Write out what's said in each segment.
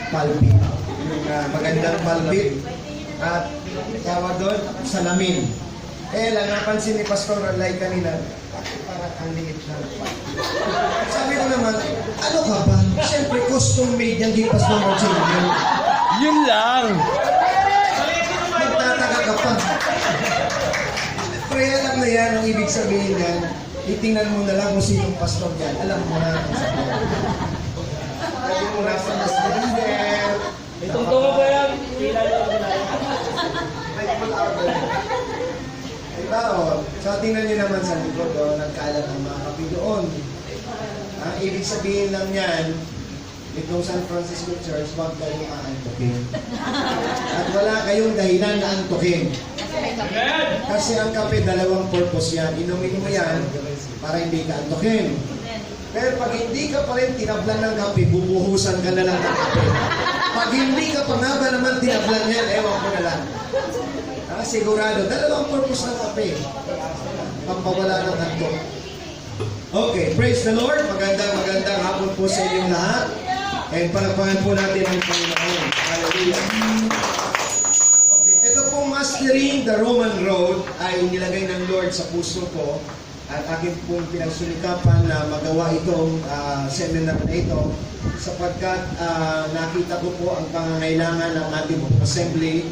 pulpit. Yung magandang pulpit at tawag doon, salamin. Eh lang, napansin ni Pastor Ralay kanina, parang ang liit lang. Sabi ko naman, ano ka ba? Siyempre, custom made yan kay Pastor Ralay. Yun lang. Magtataka ka pa. Kaya alam na yan, ang ibig sabihin yan, itingnan mo na lang kung sinong pastor yan. Alam mo na kung saan yan. Sabi mo nasa mas gender. Itong tungo ba yan? Diba, so tingnan nyo naman sa likod, nagkalat ang mga kape doon. Ang ibig sabihin lang yan, itong San Francisco Church, huwag kayong aantukin. At wala kayong dahilan na antukin. Kasi ang kape, dalawang purpose yan. Inumin mo yan para hindi ka antukin. Pero pag hindi ka pa rin tinablan ng kape, bubuhusan ka na lang ng kape. Pag hindi ka pa nga ba naman tinablan yan, ewan ko na lang. Sigurado, dalawang purpose ng kape. Pampawala ng antok. Okay, praise the Lord. Magandang hapon po sa inyong lahat. And palagpagan po natin ang Panginoon. Hallelujah. Okay, ito pong Mastering the Roman Road ay nilagay ng Lord sa puso ko at akin pong pinagsulikapan na magawa itong seminar na ito sapagkat nakita ko po ang pangangailangan ng ating assembly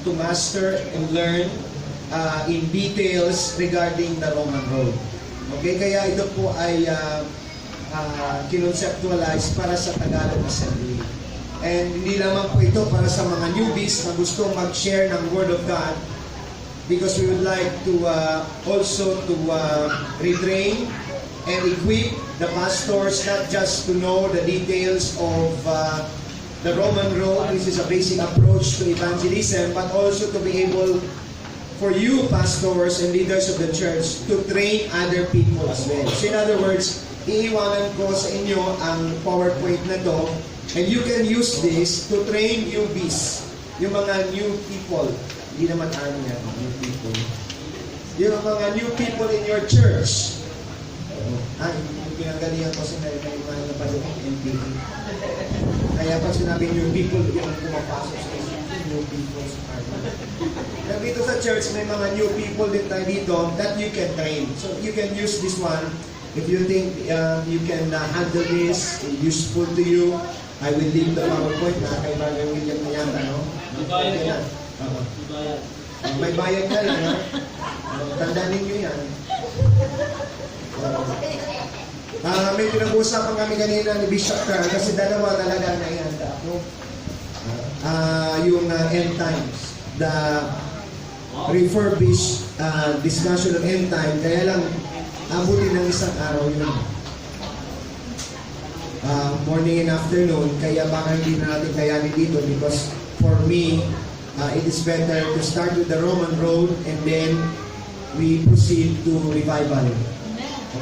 to master and learn in details regarding the Roman Road. Okay, kaya ito po ay kinonceptualize para sa Tagalog Assembly. And hindi lamang po ito para sa mga newbies na gusto mag-share ng Word of God, because we would like to also to retrain and equip the pastors not just to know the details of the Roman Road, which is a basic approach to evangelism, but also to be able for you pastors and leaders of the church to train other people as well. So in other words, iiwanan ko sa inyo ang PowerPoint na to, and you can use this to train newbies, yung mga new people. Hindi naman army yan, new people. Yung mga new people in your church. Yung pinanggalingan ko sa may mga napalong MPA. Kaya pag sinabi new people, yung pumapasok sa new people sa army. Dito sa church, may mga new people din tayo dito that you can train. So you can use this one. If you think you can handle this, useful to you, I will leave the PowerPoint na kay Brother William na yata, no? Okay na. May bayad ka rin, ha? Tandaan ninyo yan. May pinag-uusapan kami kanina ni Bishop Carl kasi dalawa talaga na ihanda ako. Yung end times. The refurbished discussion of end time. Kaya lang, abutin ng isang araw yun. Morning and afternoon. Kaya baka hindi na natin kayanin dito because for me, it is better to start with the Roman Road and then we proceed to revival.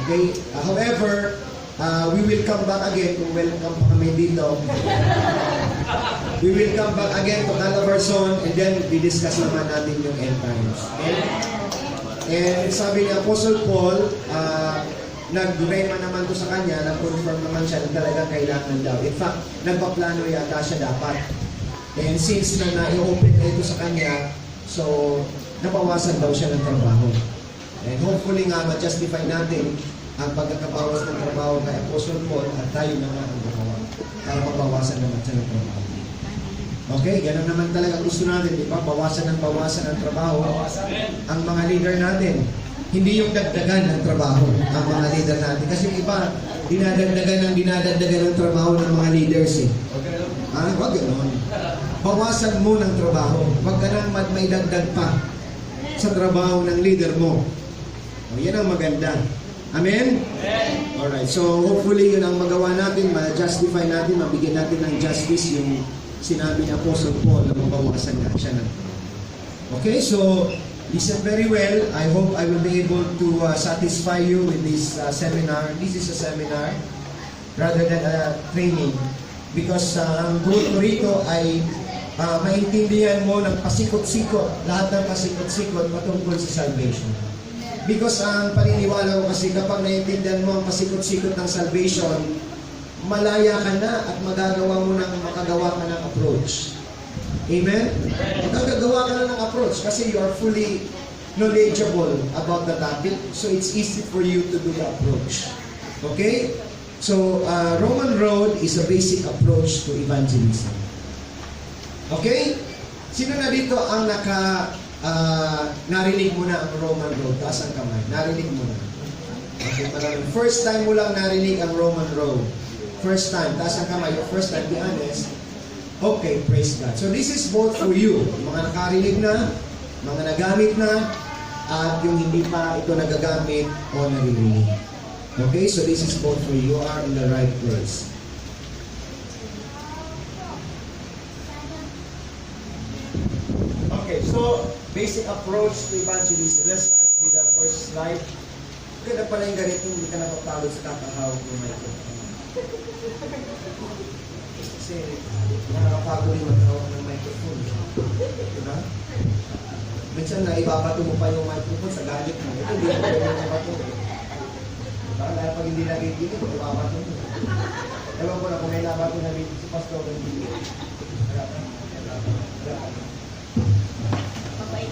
Okay? However, we will come back again kung welcome pa kami dito. We will come back again to Calabarzon and then di-discuss naman natin yung end times. Okay? And sabi ni Apostle Paul, nag-rema naman to sa kanya, nag-confirm naman siya na talaga kailangan daw. In fact, nagpaplano yata siya dapat. And since na na-open na ito sa kanya, so nabawasan daw siya ng trabaho. And hopefully nga ma-justify natin ang pagkakabawas ng trabaho kay Apostle Paul at tayo naman ang gumawa para mabawasan naman siya ng trabaho. Okay, ganun naman talaga gusto natin, di ba? Bawasan ng trabaho ang mga leader natin. Hindi yung dagdagan ng trabaho ang mga leader natin. Kasi yung iba, dinadagdagan ng trabaho ng mga leaders eh. Wag gano'n. Bawasan mo ng trabaho. Wag ka nang may dagdag pa sa trabaho ng leader mo. Yan ang maganda. Amen? Alright, so hopefully yun ang magawa natin, ma-justify natin, mabigyan natin ng justice yung sinabi ni Apostle Paul na mabawasan nga siya ng. Okay, so listen very well. I hope I will be able to satisfy you with this seminar. This is a seminar rather than a training. Because ang goal ko rito ay maintindihan mo ng pasikot-sikot, lahat ng pasikot-sikot patungkol sa salvation. Because ang paniniwala ko kasi kapag naiintindihan mo ang pasikot-sikot ng salvation, malaya ka na at makagawa ka ng approach. Amen? Gagawa ka na ng approach kasi you are fully knowledgeable about the topic, so it's easy for you to do the approach. Okay? So, Roman road is a basic approach to evangelism. Okay? Sino na dito ang narinig mo na ang Roman road? Taas ang kamay. Narinig mo na. Okay, maraming. First time mo lang narinig ang Roman road. First time. Taas ang kamay. Your first time, be honest. Okay, praise God. So this is both for you. Mga nakarinig na, mga nagamit na, at yung hindi pa ito nagagamit o naririnig. Okay, so this is both for you. You are in the right place. Okay, so basic approach to evangelism. Let's start with the first slide. Ganda pala yung ganito, hindi ka napapagod sa kakahawak ng microphone. Kasi nakakapagod yung maghawak ng microphone. Diba? Minsan na ibabato mo pa yung microphone sa galit mo. Ito, hindi mo yung ibabato. Baka dahil pag hindi nagiginig, ibabato mo. Ewan ko na kung may nabato na dito si Pastor hindi.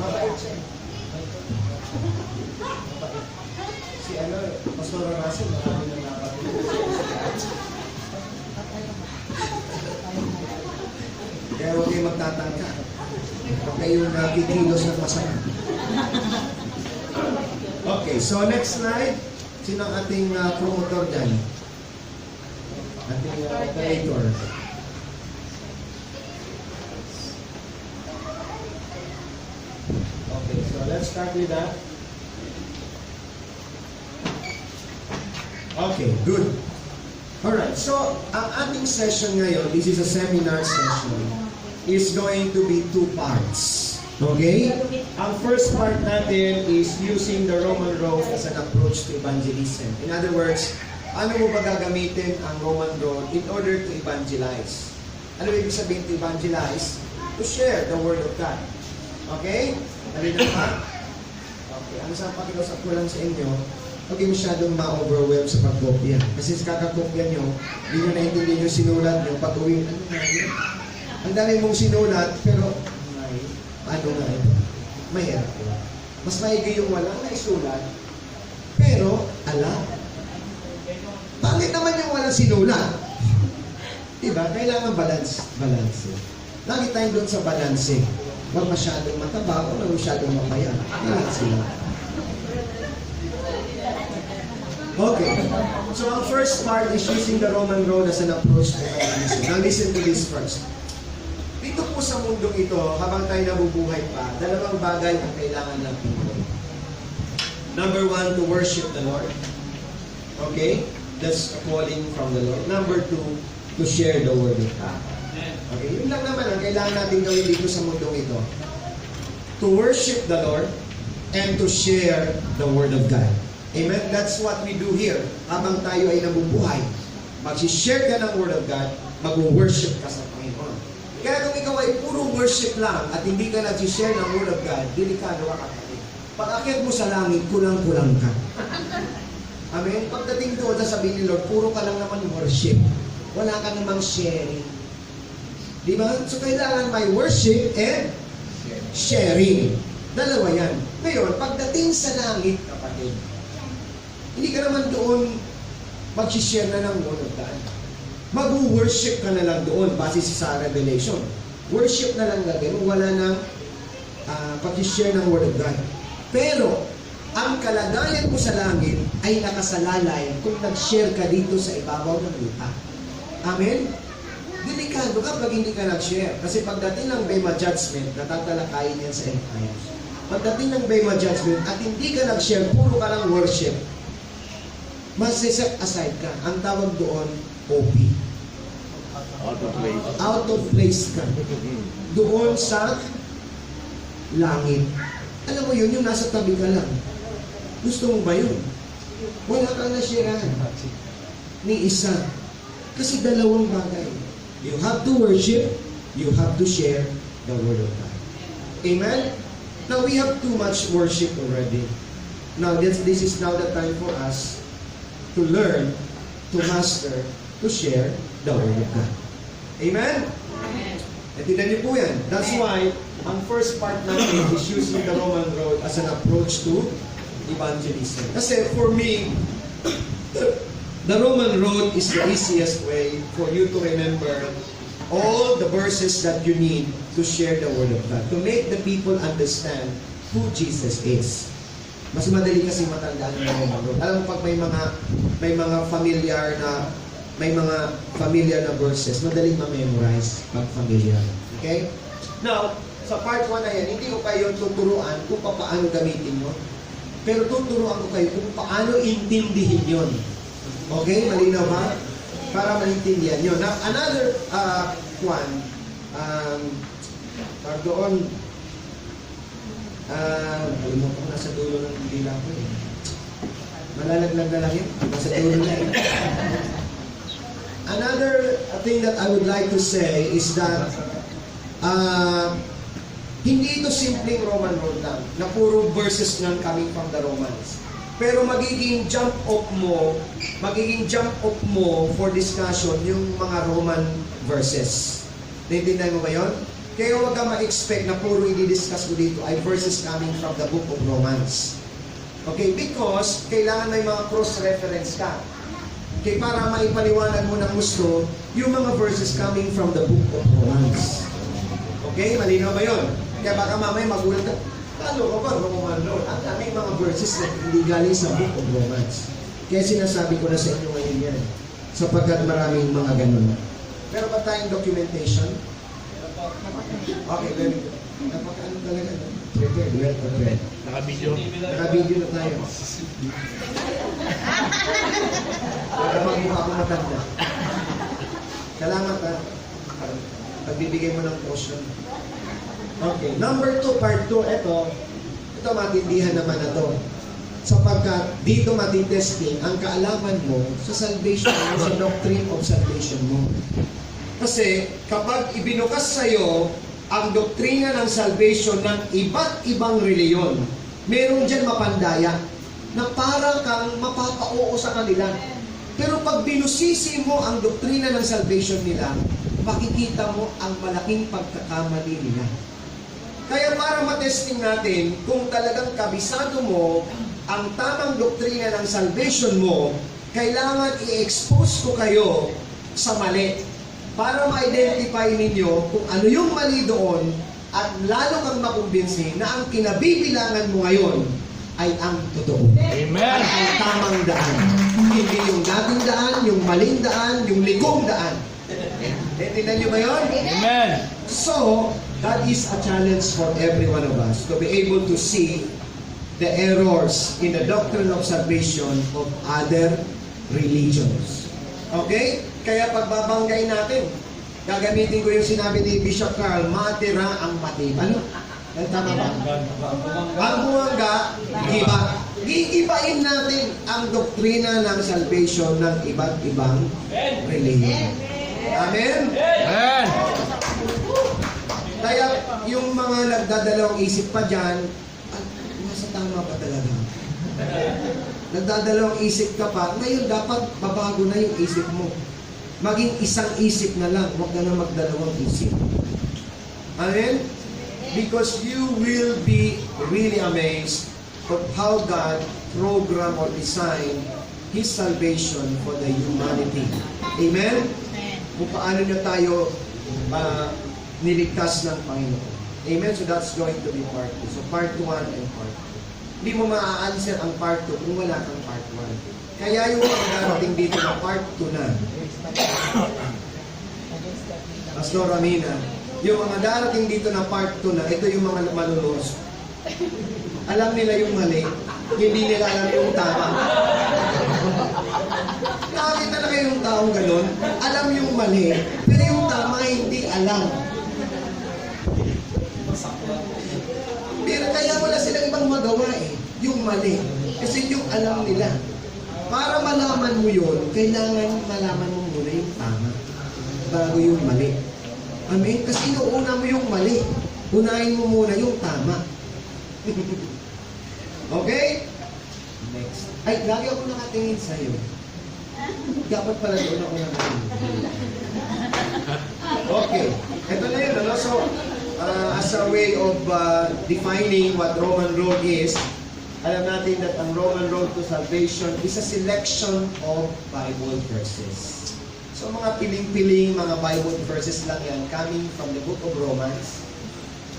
Mabait siya. Mabait. Si Pastor Russell, marami na nabato. Kaya huwag kayo magtatangka. Huwag kayong nakikilos ng masama. Okay, so next slide. Sino ang ating promotor dyan? Ating operator. Okay, so let's start with that. Okay, good. Alright, so ang ating session ngayon, this is a seminar session, is going to be 2 parts. Okay? Ang first part natin is using the Roman road as an approach to evangelism. In other words, ano mo ba gagamitin ang Roman road in order to evangelize? Ano ibig sabihin to evangelize? To share the Word of God. Okay? Nalito ba? Okay. Ano sa pakiusap ko lang sa inyo, huwag yung masyadong ma-overwhelm sa pagkopya. Kasi sa kakakopya nyo, hindi nyo naintindihan yung sinulat nyo, pag-uwi, ano na yun? Ang dami mong sinulat, pero ano nga ito? Mahirap ko. Mas maigi yung walang naisulat, pero alam. Bakit naman yung walang sinulat? Diba? Kailangan balance. Lagi tayo doon sa balance. Huwag masyadong mataba o masyadong mapaya. Balance lang. Okay. So ang first part is using the Roman road as an approach to evangelism. Now listen to this first. Dito po sa mundong ito, habang tayo nabubuhay pa, 2 bagay ang kailangan ng people. Number 1, to worship the Lord. Okay? That's a calling from the Lord. Number 2, to share the Word of God. Okay? Yun lang naman ang kailangan natin gawin dito sa mundong ito. To worship the Lord and to share the Word of God. Amen? That's what we do here. Habang tayo ay nabubuhay, mag-share ka ng Word of God, mag-worship ka sa Panginoon. Kaya kung ikaw ay puro worship lang at hindi ka nag-share ng Word of God, delikado ka kapatid. Pag-akyat mo sa langit, kulang-kulang ka. Amen? Pagdating doon, sasabihin ni Lord, puro ka lang naman worship. Wala ka namang sharing. Di ba? So kailangan may worship and sharing. Dalawa yan. Ngayon, pagdating sa langit, kapatid, hindi ka naman doon mag-share na ng Word of God. Mag-worship ka na lang doon base sa Revelation. Worship na lang gagawin, wala nang pag-share ng Word of God. Pero, ang kalagayan mo sa langit ay nakasalalay kung nag-share ka dito sa ibabaw ng lupa. Amen? Delikado ka pag hindi ka nag-share. Kasi pagdating ng Bema Judgment, natatalakayin yan sa end times. Pagdating ng Bema Judgment at hindi ka nag-share, puro ka lang worship, mas-set aside ka. Ang tawag doon, OP. Out of place ka. Doon sa langit. Alam mo yun, yung nasa tabi ka lang. Gusto mo ba yun? Wala kang nasirahan. Ni isa. Kasi 2 bagay. You have to worship, you have to share the Word of God. Amen? Now, we have too much worship already. Now, this is now the time for us to learn, to master, to share the Word of God. Amen? Tignan niyo po yan. That's why, ang first part natin is using the Roman road as an approach to evangelism. Kasi for me, the Roman road is the easiest way for you to remember all the verses that you need to share the Word of God, to make the people understand who Jesus is. Mas madali kasi matandaan ng Roman road. Alam mo, pag may mga familiar na verses, madaling ma-memorize pag familiar. Okay? Now, sa part 1 na yan, hindi ko kayo tuturuan kung paano gamitin yun. Pero tuturuan ko kayo kung paano intindihin yun. Okay? Malinaw ba? Para maintindihan yun. Now, another one, doon, alam mo ko, nasa dulo ng dila ko eh. Malalaglag na lang yun. Nasa dulo na yun. Another thing that I would like to say is that hindi ito simpleng Roman road lang, na puro verses lang coming from the Romans. Pero magiging jump off mo for discussion yung mga Roman verses. Naintindihan mo ba yun? Kaya huwag ka ma-expect na puro i-discuss ko dito ay verses coming from the book of Romans. Okay? Because kailangan may mga cross-reference ka. Okay, para maipaliwanag mo ng gusto yung mga verses coming from the book of Romans. Okay, malinaw ba yun? Kaya baka mamaya magulat ka, lalo ka ba, Roman road? Ang daming mga verses na hindi galing sa book of Romans. Kaya sinasabi ko na sa inyo ngayon yan, sapagkat maraming mga ganun. Pero ba tayong documentation? Okay, very good. Napaka-ano talaga? Prepared, well prepared. Naka-video. Naka-video na tayo. Para magmukha ko matanda. Salamat ha. Pagbibigay mo ng portion. Okay. Number 2, part 2. Ito matindihan naman na to. Sapagkat dito matitesting ang kaalaman mo sa salvation mo, sa doctrine of salvation mo. Kasi kapag ibinukas sa'yo ang doktrina ng salvation ng iba't ibang reliyon, meron dyan mapandaya na para kang mapapauo sa kanila. Pero pag binusisi mo ang doktrina ng salvation nila, makikita mo ang malaking pagkakamali nila. Kaya para matesting natin kung talagang kabisado mo ang tamang doktrina ng salvation mo, kailangan i-expose ko kayo sa mali para ma-identify ninyo kung ano yung mali doon at lalo kang makumbinsi na ang kinabibilangan mo ngayon ay ang totoo. Amen. At ang tamang daan. Hindi yung dating daan, yung maling daan, yung ligong daan. Tingnan nyo ba yun? Amen. So, that is a challenge for every one of us to be able to see the errors in the doctrine of salvation of other religions. Okay? Kaya pagbabanggay natin, gagamitin ko yung sinabi ni Bishop Carl, matira ang matib. Ano? Tama ba? Ang bumangga, iba. Iibain natin ang doktrina ng salvation ng iba't ibang religion. Amen? Amen. Kaya yung mga nagdadalawang isip pa dyan, nasa tama pa talaga. Nagdadalawang isip ka pa, ngayon dapat babago na yung isip mo. Maging isang isip na lang, huwag na magdalawang isip. Amen? Because you will be really amazed of how God program or design His salvation for the humanity. Amen? Kung paano niya tayo niligtas ng Panginoon. Amen? So that's going to be part 2. So part 1 and part 2. Hindi mo maa-answer ang part 2 kung wala kang part 1. Kaya yung mga darating dito na part 2 na, Pastor Ramina, yung mga darating dito na part 2 na, ito yung mga manunos. Alam nila yung mali, hindi nila alam yung tama. Nakakita na kayo yung taong ganun, alam yung mali, pero yung tama hindi alam. Pero kaya wala silang ibang magawa yung mali. Kasi yung alam nila. Para malaman mo yun, kailangan malaman mo muna yung tama bago yung mali. Amen? Kasi inuuna mo yung mali. Unahin mo muna yung tama. Okay? Next. Ay, lagi ako nakatingin sa'yo. Dapat pala doon ako nakatingin. Okay. Ito na yun, ano? as a way of defining what Roman road is, alam natin that ang Roman road to salvation is a selection of Bible verses. So mga piling-piling mga Bible verses lang yan coming from the book of Romans,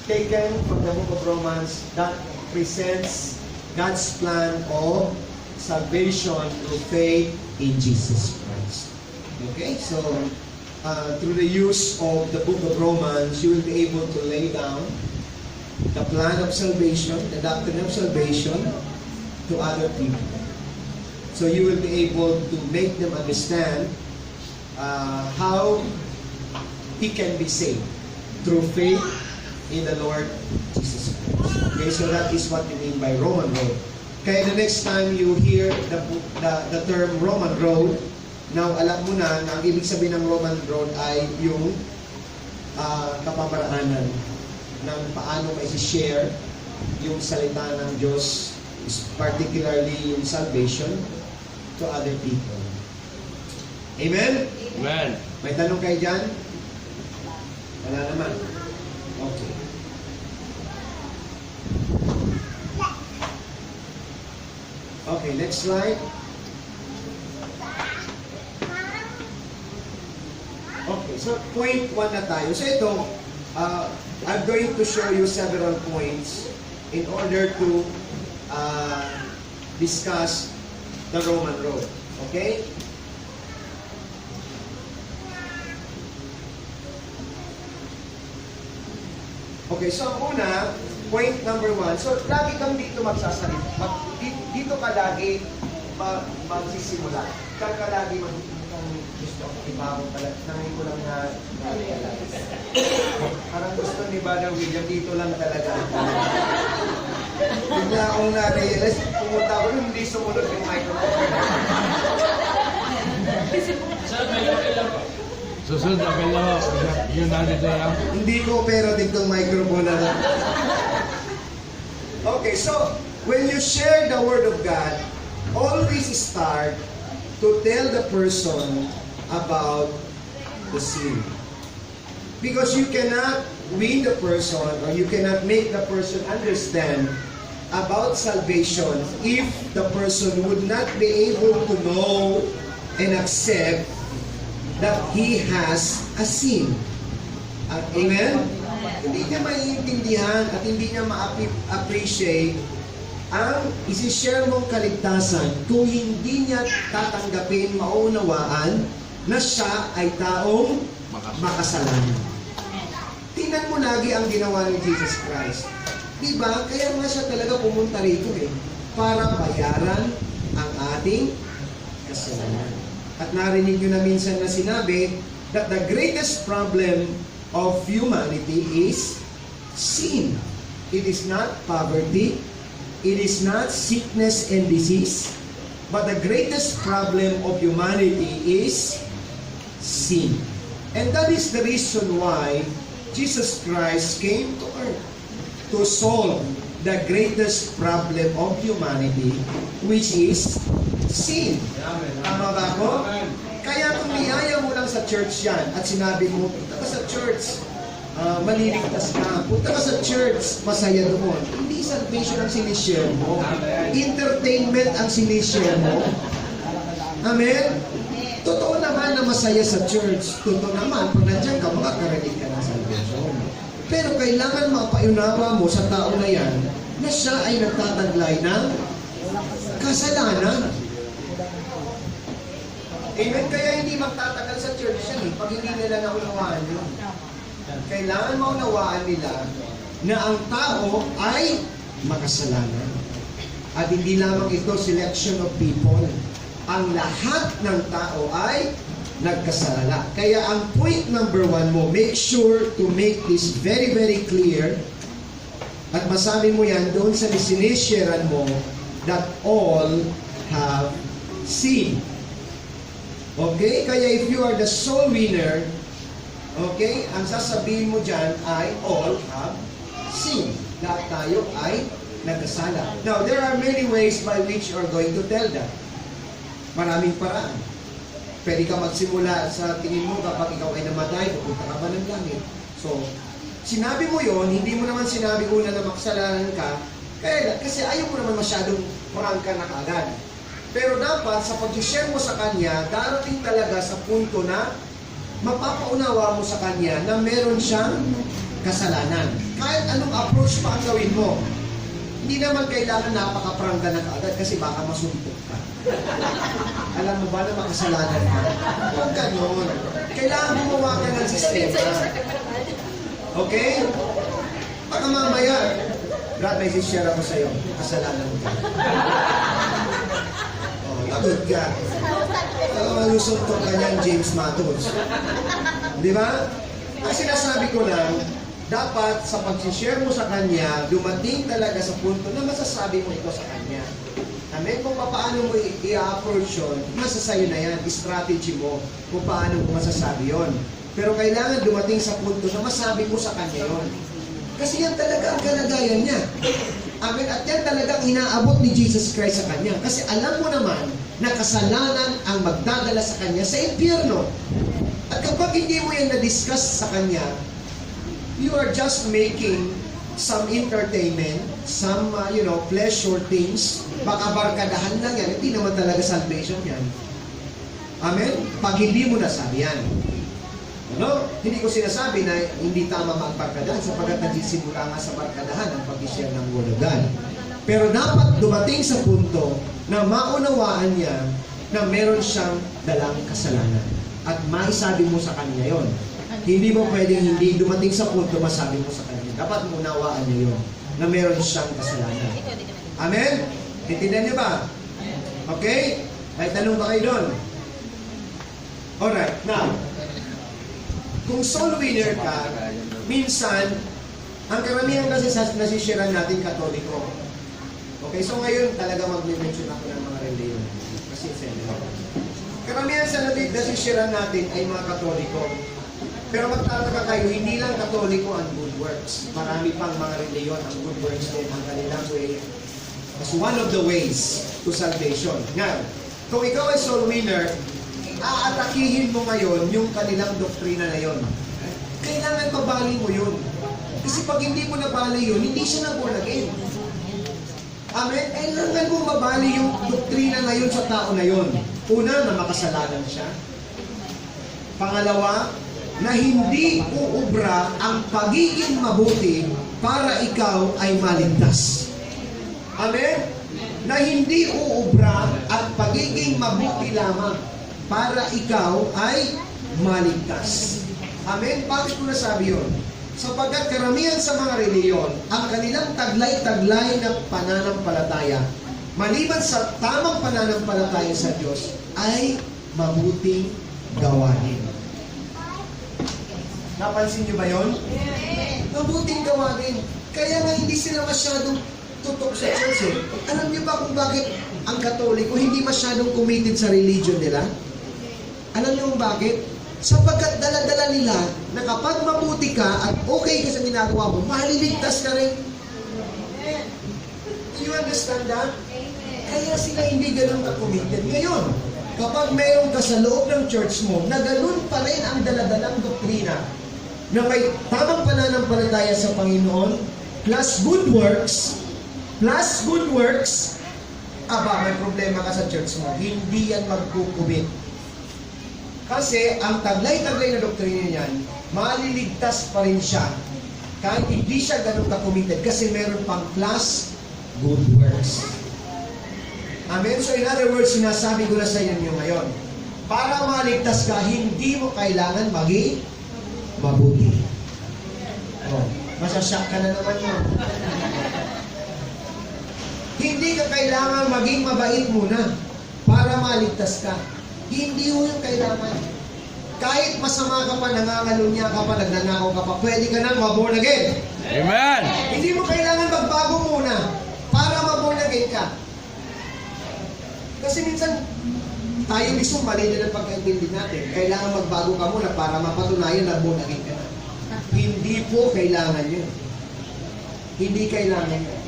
taken from the book of Romans that presents God's plan of salvation through faith in Jesus Christ. Okay, so through the use of the book of Romans, you will be able to lay down the plan of salvation, the doctrine of salvation to other people. So you will be able to make them understand how he can be saved through faith in the Lord Jesus Christ. Okay, so that is what we mean by Roman road. Kaya the next time you hear the term Roman road, now alam mo na ang ibig sabihin ng Roman road ay yung kapamaraanan ng paano may share yung salita ng Diyos, particularly yung salvation to other people. Amen? Amen. May tanong kayo dyan? Wala naman. Okay. Okay, next slide. Okay, so point 1 na tayo. So ito, I'm going to show you several points in order to discuss the Roman road. Okay? Okay, so ang una, point number 1. So, lagi kang dito magsasalita. Dito ka lagi magsisimula. Diyan ka lagi gusto ako ibawang pala. Nangin ko lang na parang gusto ni Brother William, dito lang talaga. Bigla akong na-realize, pumunta ako, hindi sumunod yung microphone. Susunod na pala yun na dito yan. Hindi ko pero dito microphone na lang. Okay, so when you share the Word of God, always start to tell the person about the sin. Because you cannot win the person or you cannot make the person understand about salvation if the person would not be able to know and accept that he has a sin. Amen? Hindi niya maiintindihan at hindi niya ma-appreciate ang isi-share mong kaligtasan kung hindi niya tatanggapin, maunawaan na siya ay taong makasalanan. Tingnan mo lagi ang ginawa ni Jesus Christ. Diba? Kaya nga siya talaga pumunta rito para bayaran ang ating kasalanan. At narinig nyo na minsan na sinabi that the greatest problem of humanity is sin. It is not poverty. It is not sickness and disease. But the greatest problem of humanity is sin. And that is the reason why Jesus Christ came to earth to solve the greatest problem of humanity, which is sin. Tama ba ako? Kaya kung niyaya mo lang sa church yan at sinabi mo, punta ka sa church, maliligtas ka. Punta ka sa church, masaya doon. Hindi salvation ang sinishare mo. Entertainment ang sinishare mo. Amen? Totoo naman na masaya sa church. Totoo naman, pag nandiyan ka, makakarinig ka ng salvation. Pero kailangan mapaunawa mo sa tao na yan na siya ay nagtataglay ng kasalanan. Amen? Kaya hindi magtatagal sa church yan pag hindi nila naunawaan yun. Kailangan maunawaan nila na ang tao ay makasalanan. At hindi lamang ito selection of people. Ang lahat ng tao ay nagkasala. Kaya ang point number 1 mo, make sure to make this very, very clear at masabi mo yan doon sa sinisharean mo that all have sinned. Okay? Kaya if you are the soul winner, okay, ang sasabihin mo dyan ay all have sinned. Lahat tayo ay nagkasala. Now, there are many ways by which you are going to tell that. Maraming paraan. Pwede ka magsimula sa tingin mo kapag ikaw ay namatay, pupunta ka ba ng langit? So, sinabi mo yon, hindi mo naman sinabi una na makasalanan ka, kasi ayaw mo naman masyadong prangka na kaagad. Pero dapat, sa pag-share mo sa kanya, darating talaga sa punto na mapapaunawa mo sa kanya na meron siyang kasalanan. Kahit anong approach pa ang gawin mo, hindi naman kailangan napaka-prangka na kaagad kasi baka masumpok ka. Alam mo ba na makasalanan ka? Huwag ganun. Kailangan gumawa ka ng sistema. Okay? Baka mamaya, Brad, may share ako sa'yo. Kasalanan ka. Oh, lagot ka. Malusuntok ka niyan, James Matos. Di ba? Ang sinasabi ko lang, dapat sa pag-share mo sa kanya, dumating talaga sa punto na masasabi mo ito sa kanya. Amen? Kung paano mo i-approach yun, masasayo na yan, strategy mo kung paano mo masasabi yun. Pero kailangan dumating sa punto na masabi mo sa kanya yun. Kasi yan talaga ang kalagayan niya. Amen? At yan talagang inaabot ni Jesus Christ sa kanya. Kasi alam mo naman na kasalanan ang magdadala sa kanya sa impyerno. At kapag hindi mo yan na-discuss sa kanya, you are just making some entertainment, some, pleasure things. Baka barkadahan lang yan. Hindi naman talaga salvation yan. Amen? Pag hindi mo nasabi yan. Hindi ko sinasabi na hindi tama magbarkadahan sapagkat nagsisimula nga sa barkadahan ang pag-share ng Word of God. Pero dapat dumating sa punto na maunawaan niya na meron siyang dalang kasalanan. At maisabi mo sa kanya yon. Hindi mo pwedeng hindi dumating sa punto masabi mo sa kanya. Dapat maunawaan niya yon na meron siyang kasalanan. Amen? Intindihan niyo ba? Okay? May tanong ba kayo doon? Alright, now, kung soul winner ka, minsan, ang karamihan kasi nasishiran natin Katoliko. Okay, so ngayon talaga mag-mention ako ng mga reliyon. Kasi karamihan sa nasishiran natin ay mga Katoliko. Pero magtataka kayo, hindi lang Katoliko ang good works. Marami pang mga reliyon ang good works din ang kanilang way as one of the ways to salvation. Ngayon, kung ikaw ay soul winner, aatakihin mo ngayon yung kanilang doktrina na yon. Kailangan mabali mo yun. Kasi pag hindi mo nabali yun, hindi siya na-born again. Amen? Kailangan mo mabali yung doktrina na yun sa tao na yun. Una, na makasalanan siya. Pangalawa, na hindi uubra ang pagiging mabuti para ikaw ay maligtas. Amen? Na hindi uubra ang pagiging mabuti lamang para ikaw ay maligtas. Amen? Bakit ko nasabi yun? Sapagkat karamihan sa mga reliyon, ang kanilang taglay-taglay na pananampalataya, maliban sa tamang pananampalataya sa Diyos, ay mabuting gawain. Napansin niyo ba yun? Mabuting gawain. Kaya nga hindi sila masyadong tutok sa church eh. Alam niyo ba kung bakit ang Katoliko hindi masyadong committed sa religion nila? Alam niyo kung bakit? Sapagkat dala-dala nila na kapag mabuti ka at okay ka sa ginagawa mo, maliligtas ka rin. Do you understand that? Kaya sila hindi ganun ka-committed. Ngayon, kapag mayroon ka sa loob ng church mo, na ganun pa rin ang dala-dalang doktrina, na may tamang pananampalataya sa Panginoon, plus good works, may problema ka sa church mo. Hindi yan magkukumit. Kasi ang taglay-taglay na doktrina niyan, maliligtas pa rin siya. Kahit hindi siya ganun ka-committed kasi meron pang plus good works. Amen? So in other words, sinasabi ko na sa inyo ngayon, para maligtas ka, hindi mo kailangan maging mabuti. Masasyak ka na naman yun. Hindi ka kailangan maging mabait muna para maligtas ka. Hindi mo yung kailangan. Kahit masama ka pa, nangangalunya ka pa, nagnanakaw ka pa, pwede ka nang ma-born again. Amen! Hindi mo kailangan magbago muna para ma-born again ka. Kasi minsan, tayo mismo mali na ng pagkaintindi natin. Kailangan magbago ka muna para mapatunayan na born again ka na. Hindi po kailangan yun. Hindi kailangan yun.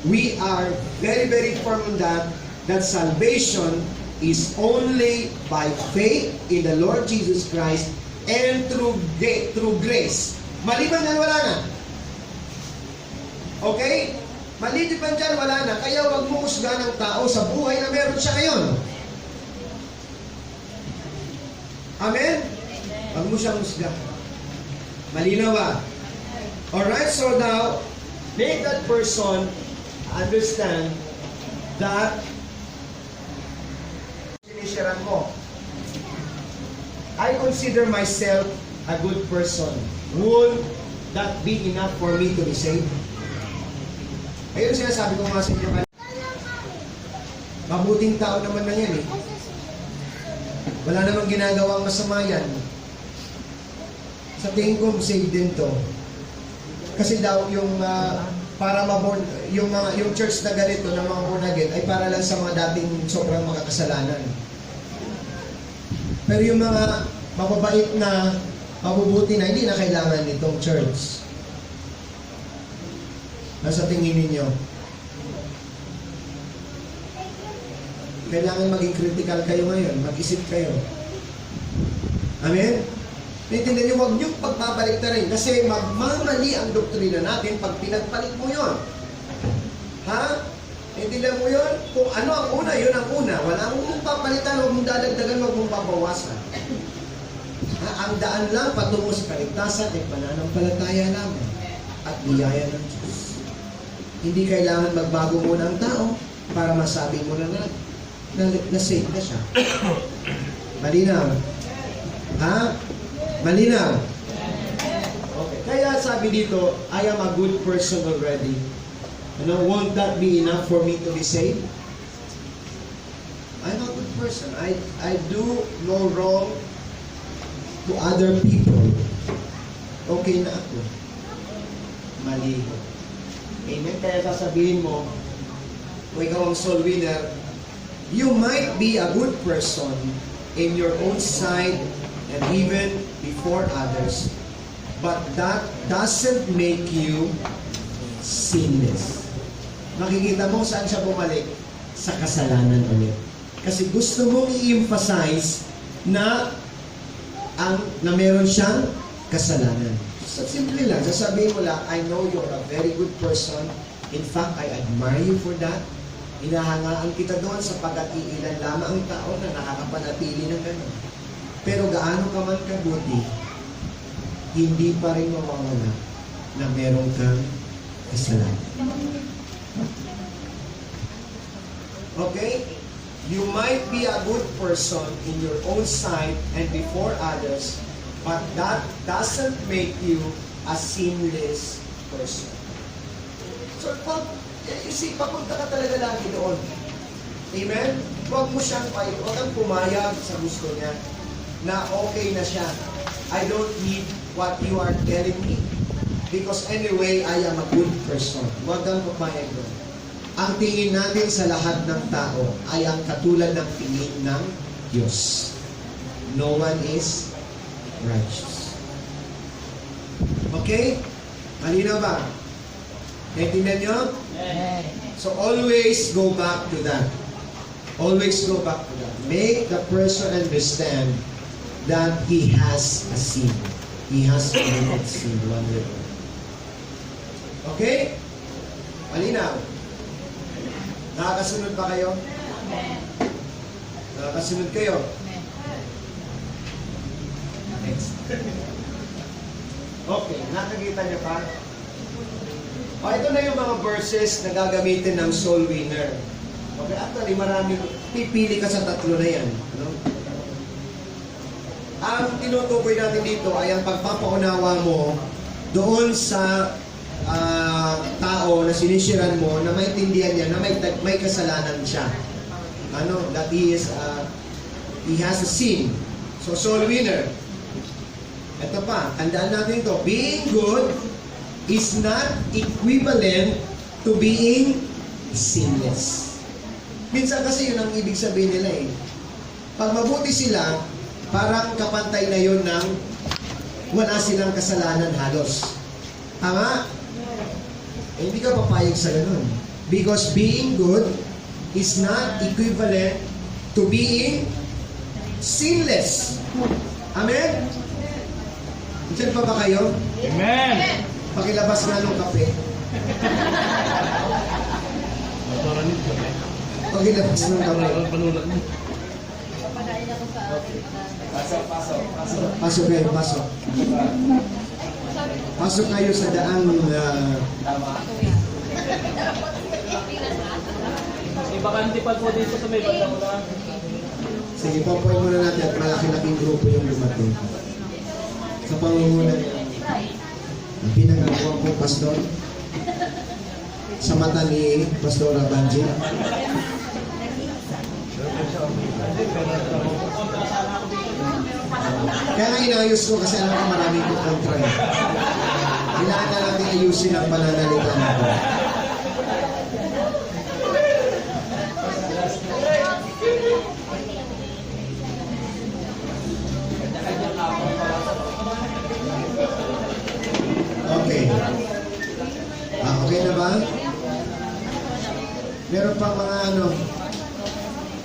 We are very, very firm on that salvation is only by faith in the Lord Jesus Christ and through grace. Maliban yan, wala na. Okay? Maliban dyan, wala na. Kaya huwag mo husga ng tao sa buhay na meron siya ngayon. Amen? Huwag mo siyang husga. Malinaw ba? Alright, so now, make that person understand that sinisharan mo. I consider myself a good person. Would that be enough for me to be saved? Ayun sinasabi ko nga sa inyo kanina. Mabuting tao naman na yan eh. Wala namang ginagawang masama yan. Sa tingin ko, saved din to. Kasi daw yung para maborn, yung church na ganito ng mga born again ay para lang sa mga dating sobrang makakasalanan. Pero yung mga mababait na, mabubuti na, hindi na kailangan nitong church. Nasa tingin ninyo? Kailangan maging critical kayo ngayon. Mag-isip kayo. Amen? Naintindihan niyo, huwag niyong pagpapalik na rin. Kasi magmamali ang doktrina natin pag pinagpalit mo yon. Ha? Naintindihan mo yon? Kung ano ang una, yun ang una. Wala mong papalitan, huwag mong dadagdagan, huwag mong papawasan. Ha? Ang daan lang patungo sa kaligtasan ay pananampalataya lamang at biyaya ng Diyos. Hindi kailangan magbago muna ang tao para masabi mo na safe na siya. Malinaw? Ha? Malinaw? Okay. Kaya sabi dito, I am a good person already. Won't that be enough for me to be saved? I'm a good person. I do no wrong to other people. Okay na ako. Mali. Amen? Kaya sasabihin mo, kung ikaw ang soul winner, you might be a good person in your own sight and even before others, but that doesn't make you sinless. Makikita mo saan siya bumalik? Sa kasalanan ulit. Kasi gusto mong i-emphasize na meron siyang kasalanan. So, simple lang. Sasabihin mo lang, I know you're a very good person. In fact, I admire you for that. Inahangaan kita doon sapagkat iilan lamang ang tao na nakakapanatili ng gano'n. Pero gaano ka man kabuti, hindi pa rin mawawala na meron kang kasalanan. Okay? You might be a good person in your own sight and before others, but that doesn't make you a sinless person. So, papunta ka talaga lagi doon. Amen? Huwag mo siyang huwag kang pumayag sa gusto niya na okay na siya. I don't need what you are telling me because anyway, I am a good person. Huwag kang pumayag doon. Ang tingin natin sa lahat ng tao ay ang katulad ng tingin ng Diyos. No one is righteous. Okay? Malinaw ba? Naintindihan nyo? So always go back to that. Always go back to that. Make the person understand that he has a sin. He has committed sin. Wonderful. Okay? Malinaw? Nakakasunod ba kayo? Nakakasunod kayo? Next. Okay, nakakita niyo pa? Ito na yung mga verses na gagamitin ng soul winner. Okay, actually marami. Pipili ka sa tatlo na yan. Ano? Ang tinutukoy natin dito ay ang pagpapaunawa mo doon sa tao na sinishiran mo na maintindihan niya na may kasalanan siya. Ano? That he has a sin. So, soul winner. Ito pa, tandaan natin ito. Being good is not equivalent to being sinless. Minsan kasi yun ang ibig sabihin nila eh. Pag mabuti sila, parang kapantay na yun ng wala silang kasalanan halos. Tama? Eh, hindi ka papayag sa ganun. Because being good is not equivalent to being sinless. Amen? Diyan pa ba kayo? Amen. Pakilabas nga nung kape. Motoran nito. Pakilabas nung kape. Panulat mo. Pasok kayo, pasok. Pasok kayo sa daang Ibakante pa po dito sa may bandang na. sige, papuin muna natin at malaki-laking grupo yung dumating. Sa pangunguna ang pinagagawa kong pastor sa mata ni Pastora Banji. Kaya nga inayos ko kasi alam ko maraming ko kontra eh. Kailangan na natin ayusin ang pananalita natin. Okay. Okay na ba? Meron pang mga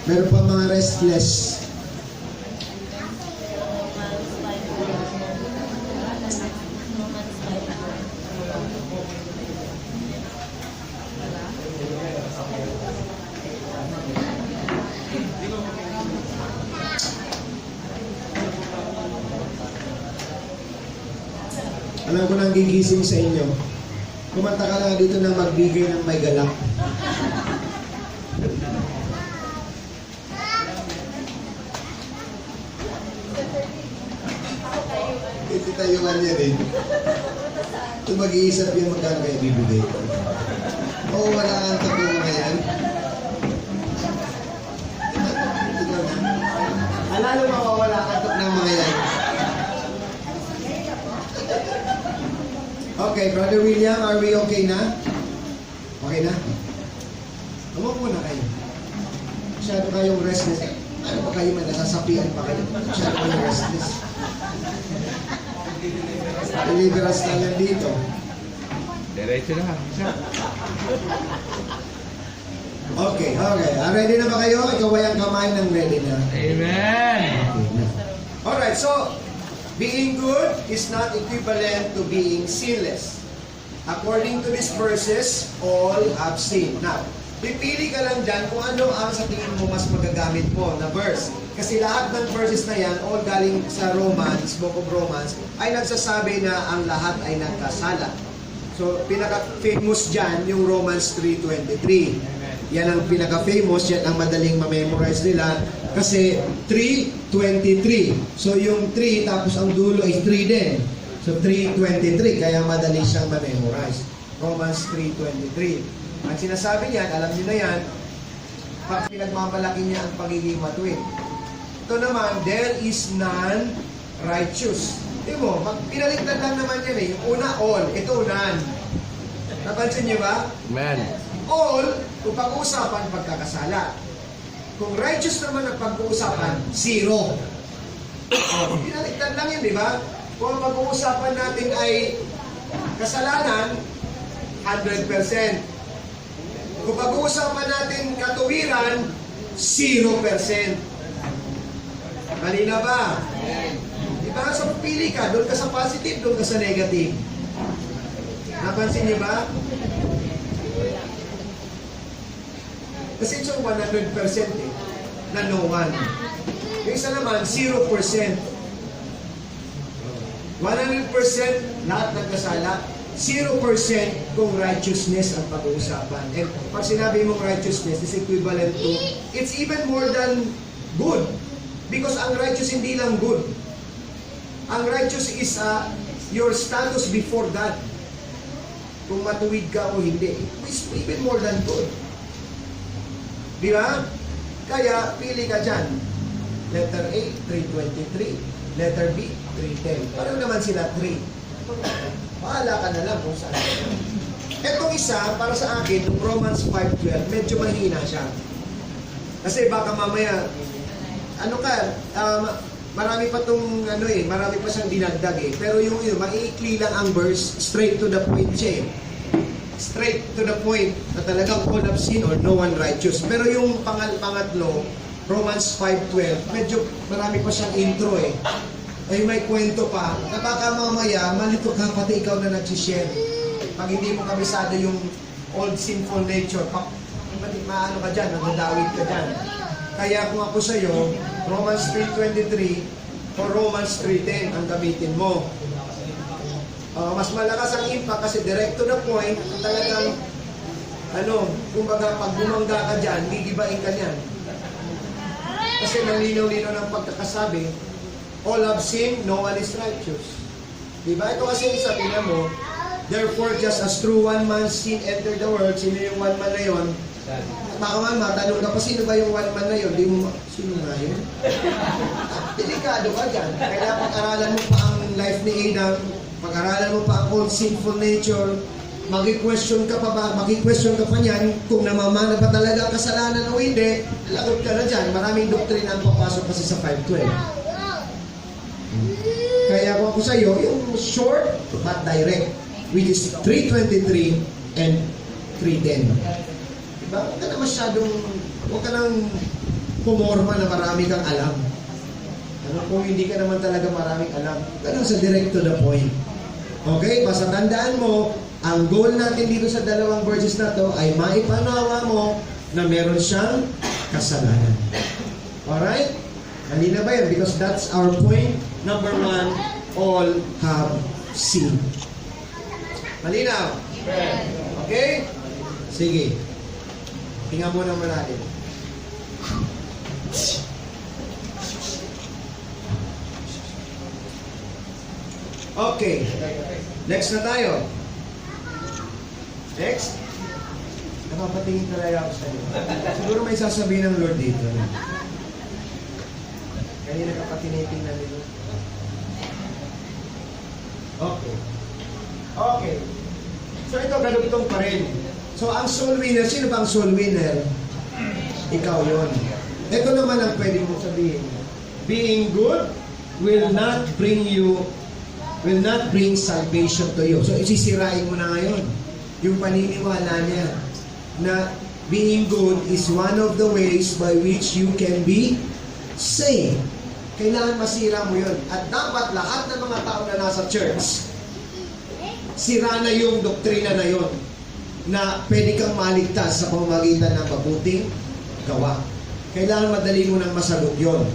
meron pang mga restless. Alam ko nang gigising sa inyo. Kumanta ka lang dito na magbigay ng may galak. Ito tayuan yan eh. Ito mag-iisap yan magkano kayo bibigay ko. Oo, wala ang tatlo mga yan. Ito na. Alalo mawawala ang tatlo ng mga yan. Okay, Brother William, are we okay na? Okay na? Huwag muna kayo. Masyado kayong restless. Ano ba kayo man? Nasasapian pa kayo. Masyado kayong restless. Deliverance na lang dito. Diretso na. Okay. Ready na ba kayo? Ikaw ay ang kamay ng ready na. Amen. Okay na. Alright, so, being good is not equivalent to being sinless. According to these verses, all have sinned. Now, pipili ka lang dyan kung ano ang sa tingin mo mas magagamit mo na verse. Kasi lahat ng verses na yan, all galing sa Romans, Book of Romans, ay nagsasabi na ang lahat ay nagkasala. So, pinaka-famous dyan, yung Romans 3:23. Yan ang pinaka-famous, yan ang madaling ma-memorize nila. Kasi 3:23. So, yung 3, tapos ang dulo ay 3 din. So, 3:23, kaya madali siyang ma-memorize. Romans 3:23. Ang sinasabi niyan, alam niyo na yan, pag pinagmamalaki niya ang pagiging matuwid. Ito naman, there is none righteous. Di mo, pinaliktad lang naman yan eh. Yung una, all. Ito, none. Napansin niyo ba? Amen. All, kung pag-uusapan, pagkakasala. Kung righteous naman ang pag-uusapan, zero. Pinaliktad lang yan, di ba? Kung ang pag-uusapan natin ay kasalanan, 100%. Kung pag-uusapan natin katuwiran, 0%. Malina ba? Diba? So, pili ka. Doon ka sa positive, doon ka sa negative. Napansin niyo ba? Kasi ito 100% eh, na no one. Yung isa naman, 0%. 100% lahat ng kasala. 0% kung righteousness ang pag-uusapan. And pag sinabi mong righteousness is equivalent to, it's even more than good. Because ang righteous hindi lang good. Ang righteous is your status before God. Kung matuwid ka o hindi. It's even more than good. Di ba? Kaya, pili ka dyan. Letter A, 3:23. Letter B, 3:10. Parang naman sila 3. Pahala ka na lang kung saan. Etong isa, para sa akin, yung Romans 5:12, medyo mahina siya. Kasi baka mamaya, marami pa tong, marami pa siyang dinagdag eh. Pero yung maiikli lang ang verse, straight to the point siya eh. Straight to the point na talagang all have sinned or no one righteous. Pero yung pangatlo, Romans 5:12, medyo marami pa siyang intro eh. ay may kwento pa, na baka mamaya malito ka pati ikaw na nagsishare. Pag hindi mo kabisado yung old sinful nature, maano ka dyan, nagdadawit ka dyan. Kaya kung ako sa'yo, Romans 3:23 o Romans 3:10 ang gamitin mo. Mas malakas ang impact kasi direct to the point, talagang, kumbaga pag bumangga ka dyan, gigibain ka niyan. Kasi malinaw-linaw ng pagkakasabi, all have sinned, no one is righteous. Diba? Ito kasi sabi na mo, therefore, just as through one man's sin entered the world, sino yung one man na yun? Baka man, matanong ka pa, sino ba yung one man na yun? Di mo, sino nga yun? Delikado ka dyan. Kaya pag-aralan mo pa ang life ni Adam, pag-aralan mo pa ang old sinful nature, maki-question ka pa niyan kung namamana pa talaga ang kasalanan o hindi, lagot ka na dyan. Maraming doktrina ang papasok kasi sa 5:12. Kaya kung ako sa iyo, yung short but direct, which is 3:23 and 3:10. Diba? Huwag ka nang pumorma na marami kang alam. Kung hindi ka naman talaga maraming alam. Ganun sa direct to the point. Okay? Basta tandaan mo, ang goal natin dito sa dalawang verses na to ay maipanawa mo na meron siyang kasalanan. Alright? Halina ba yan? Because that's our point. Number 1, all have sinned. Malinaw? Okay? Sige. Tingnan muna mo natin. Okay. Next na tayo. Next. Napapatingin talaga ako sa iyo. Siguro may sasabihin ng Lord dito. Kanina kapatiniting na nito. Okay. Okay. So ito, ganitong pa rin. So ang soul winner, sino bang soul winner? Ikaw yon. Ito naman ang pwede mong sabihin. Being good will not bring salvation to you. So isisirain mo na ngayon yung paniniwala niya na being good is one of the ways by which you can be saved. Kailangan masira mo yun. At dapat lahat ng mga tao na nasa church, sira na yung doktrina na yun na pwede kang maligtas sa pamamagitan ng mabuting gawa. Kailangan madali mo nang masagot yun.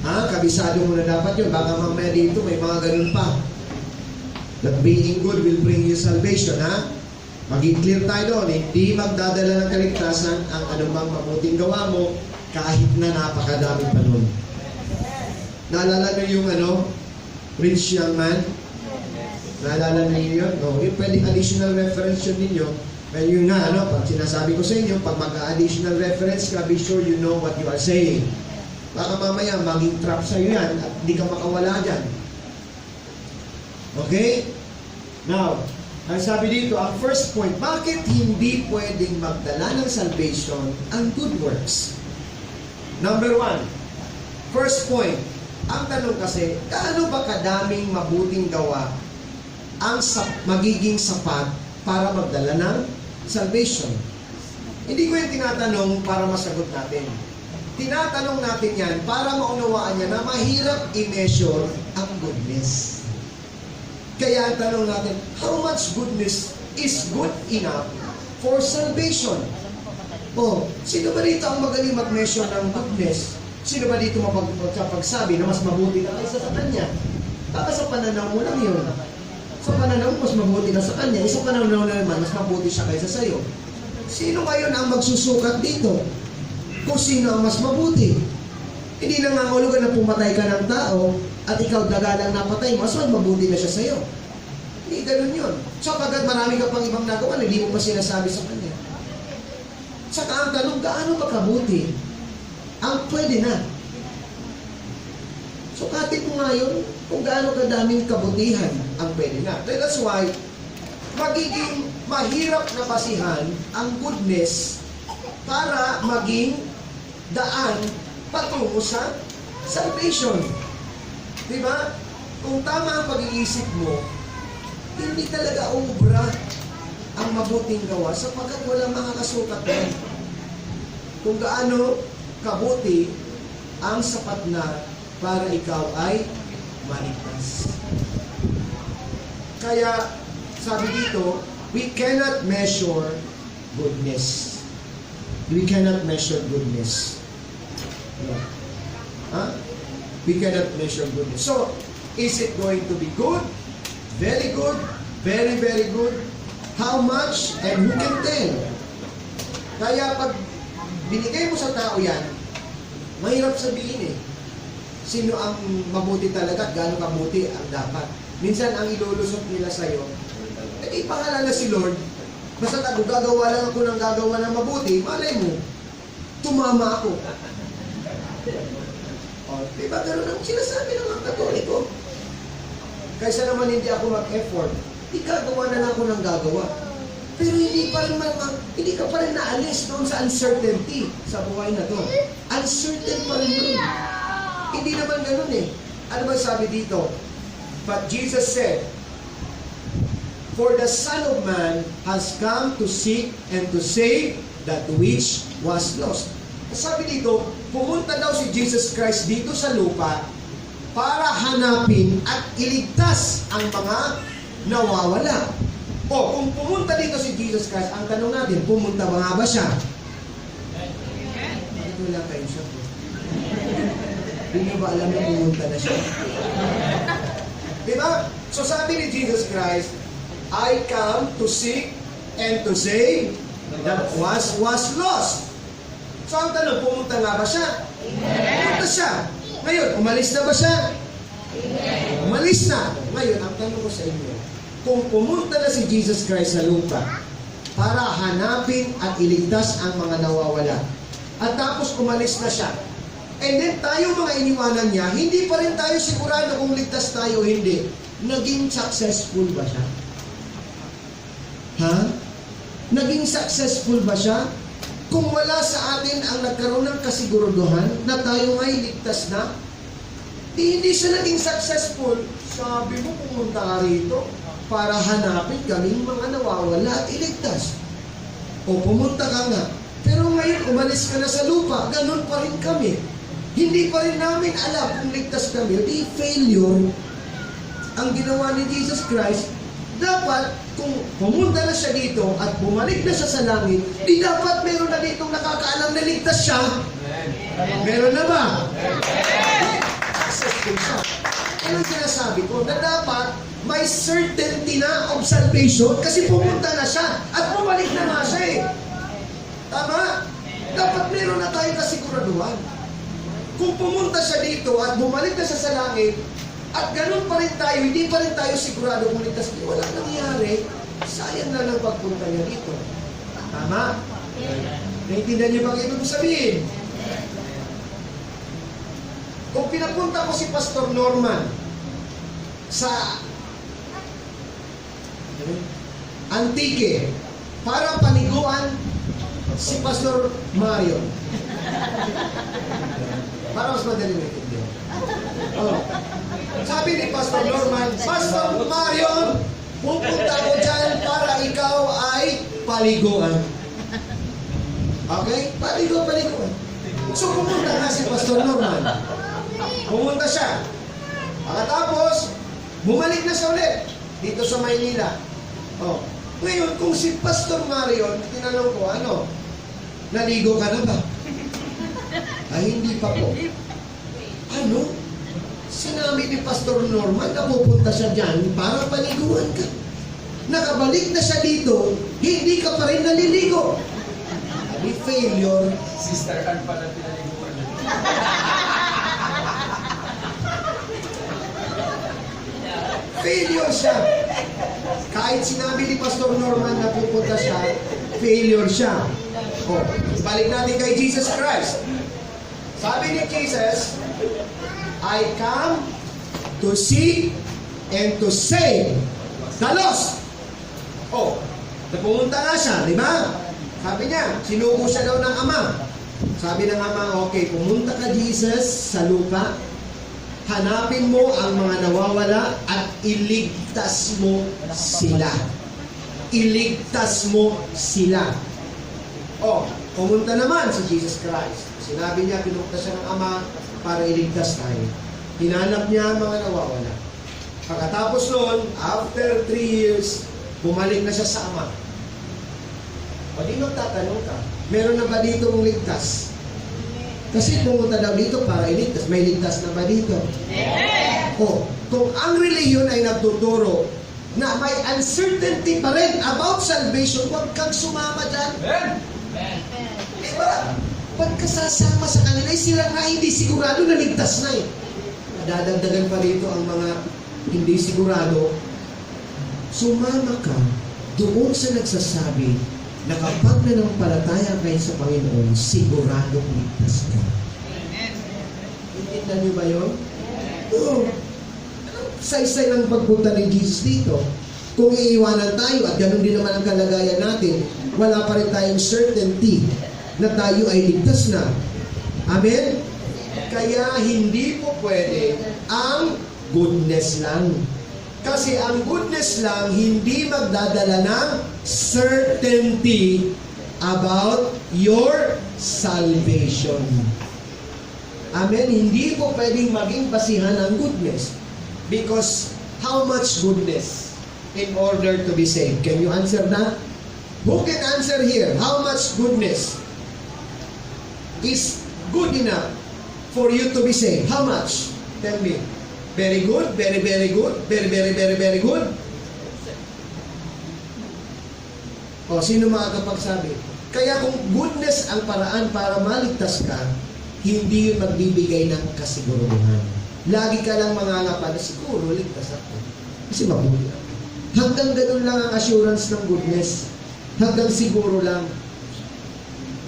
Kabisado mo na dapat yun. Baka mamaya dito may mga ganun pa. That being good will bring you salvation, Maging clear tayo doon. Hindi magdadala ng kaligtasan ang anumang mabuting gawa mo kahit na napakadaming pa nun. Naalala nyo yung rich young man? Naalala niyo yun? No? Yung pwedeng additional reference yun ninyo. Well, yun nga, pag sinasabi ko sa inyo, pag mag-additional reference ka, be sure you know what you are saying. Baka mamaya, maging trap sa'yo yan at hindi ka makawala dyan. Okay? Now, ang sabi dito, ang first point, bakit hindi pwedeng magdala ng salvation ang good works? Number 1, first point, ang tanong kasi, gaano ba kadaming mabuting gawa ang magiging sapat para magdala ng salvation? Hindi ko yung tinatanong para masagot natin. Tinatanong natin yan para maunawaan niya na mahirap i-measure ang goodness. Kaya ang tanong natin, how much goodness is good enough for salvation? Sino ba dito ang magaling mag-measure ng goodness? Sino ba dito mapagsabi na mas mabuti ka kaysa sa kanya? Baka sa pananaw mo lang yun. Sa pananaw mo, mas mabuti na sa kanya. Sa pananaw na naman, mas mabuti siya kaysa sa'yo. Sino ngayon ang magsusukat dito? Kung sino ang mas mabuti? Hindi nangangulugan na pumatay ka ng tao at ikaw dagalang napatay mo, mas mabuti na siya sa'yo. Hindi ganun yun. So, pagkat marami ka pang ibang nagawa, hindi mo pa sinasabi sa kanya. Saka ang tanong, gaano ba kabuti ang pwede na? So, katin mo ngayon kung gaano kadaming kabutihan ang pwede na. That's why, magiging mahirap na basihan ang goodness para maging daan patungo sa salvation. Diba? Kung tama ang pag-iisip mo, hindi talaga obra ang mabuting gawa sapagkat walang makakasukat doon. Kung gaano kabuti ang sapat na para ikaw ay maligtas. Kaya, sabi dito, we cannot measure goodness. We cannot measure goodness. Yeah. Huh? We cannot measure goodness. So, is it going to be good? Very good? Very, very good? How much? And who can tell? Kaya pag binigay mo sa tao yan, mahirap sabihin eh. Sino ang mabuti talaga at gaano kabuti ang dapat. Minsan ang ilulusot nila sa'yo, eh pangalan na si Lord, basta ako gagawa lang ako ng gagawa ng mabuti, malay mo, tumama ako. O, diba gano'n ang sinasabi ng mga Katoliko? Kaysa naman hindi ako mag-effort, gagawa na lang ako ng gagawa. Pero hindi ka pa rin naalis doon sa uncertainty sa buhay na to. Uncertain pa rin doon. Hindi naman ganun eh. Ano ba sabi dito? But Jesus said, for the Son of Man has come to seek and to save that which was lost. Sabi dito, pumunta daw si Jesus Christ dito sa lupa para hanapin at iligtas ang mga nawawala. O, kung pumunta dito si Jesus Christ, ang tanong natin, pumunta ba nga ba siya? Bakit wala kayo siya po? Hindi nyo ba alam na pumunta na siya? Diba? So sabi ni Jesus Christ, I come to seek and to save that was lost. So ang tanong, pumunta nga ba siya? Pumunta siya. Ngayon, umalis na ba siya? Umalis na. Ngayon, ang tanong ko sa inyo, kung pumunta na si Jesus Christ sa lupa para hanapin at iligtas ang mga nawawala, at tapos umalis na siya, and then tayo mga iniwanan niya, hindi pa rin tayo sigurado kung ligtas tayo o hindi. Naging successful ba siya? Ha? Naging successful ba siya? Kung wala sa atin ang nagkaroon ng kasiguraduhan na tayo nga'y ligtas na, hindi siya naging successful. Sabi mo, pumunta ka rito para hanapin kaming mga nawawala at iligtas. O pumunta ka nga. Pero ngayon, umalis ka na sa lupa, ganun pa rin kami. Hindi pa rin namin alam kung ligtas kami. Di failure ang ginawa ni Jesus Christ. Dapat, kung pumunta na siya dito at bumalik na siya sa langit, di dapat meron na ditong nakakaalam na ligtas siya. Meron na ba? Successful siya. Yan ang sinasabi ko, na dapat may certainty na of salvation kasi pumunta na siya at bumalik na nga siya eh. Tama? Dapat meron na tayong kasiguraduhan. Kung pumunta siya dito at bumalik na siya sa langit, at ganun pa rin tayo, hindi pa rin tayo sigurado kung ligtas, wala nangyari, sayang na lang pagpunta niya dito. Tama? Naintindihan niyo ba kayo ibig sabihin? Kung pinapunta ko si Pastor Norman sa Antique para paniguan si Pastor Mario, para mas madali na ito. Oh. Sabi ni Pastor Norman, Pastor Marion, pupunta ko dyan para ikaw ay paliguan. Okay? Paliguan. So pumunta nga si Pastor Norman. Pumunta siya. Pagkatapos, bumalik na siya ulit dito sa Maynila. Oh. Ngayon, kung si Pastor Marion, tinanong ko, naligo ka na ba? Ay, hindi pa po. Ano? Sinabi ni Pastor Norman na pupunta siya dyan para paliguan ka. Nakabalik na siya dito, hindi ka pa rin naliligo. Abi failure. Sister Ann pala pinaliguan. Failure siya. Kahit sinabi ni Pastor Norman na pupunta siya, failure siya. O, balik natin kay Jesus Christ. Sabi ni Jesus, I come to seek and to save the lost. Oh, pumunta nga siya, di ba? Sabi niya, sinugo siya daw ng ama. Sabi ng ama, okay, pumunta ka Jesus sa lupa, hanapin mo ang mga nawawala at iligtas mo sila. Iligtas mo sila. Oh, pumunta naman si Jesus Christ. Sinabi niya, pinunta siya ng ama para iligtas tayo. Hinanap niya ang mga nawawala. Pagkatapos noon, after 3 years, bumalik na siya sa ama. O di magtatanong ka, meron na ba dito mong ligtas? Kasi pumunta daw dito para iligtas. May ligtas na ba dito? O, kung ang reliyon ay nagtuturo na may uncertainty pa rin about salvation, huwag kang sumama dyan. Diba? Pagkasasama sa kanila, sila nga hindi sigurado na ligtas na eh. Dadagdagan pa dito ang mga hindi sigurado. Sumama ka doon sa nagsasabi na kapag nanampalataya kayo sa Panginoon, siguradong ligtas ka. Intindihan niyo ba yun? Oo. Say-say lang pagpunta ni Jesus dito. Kung iiwanan tayo at ganun din naman ang kalagayan natin, wala pa rin tayong certainty na tayo ay ligtas na. Amen? Kaya hindi po pwede ang goodness lang. Kasi ang goodness lang hindi magdadala ng certainty about your salvation. Amen? Hindi po pwedeng maging basihan ang goodness. Because how much goodness in order to be saved? Can you answer that? Who can answer here? How much goodness is good enough for you to be saved? How much? Tell me. Very good, very, very good, very, very, very, very good. O, sino makakapagsabi? Kaya kung goodness ang paraan para maligtas ka, hindi yun magbibigay ng kasiguruhan. Lagi ka lang mangangapa na siguro ligtas ako. Kasi mabuti ako. Hanggang ganun lang ang assurance ng goodness. Hanggang siguro lang.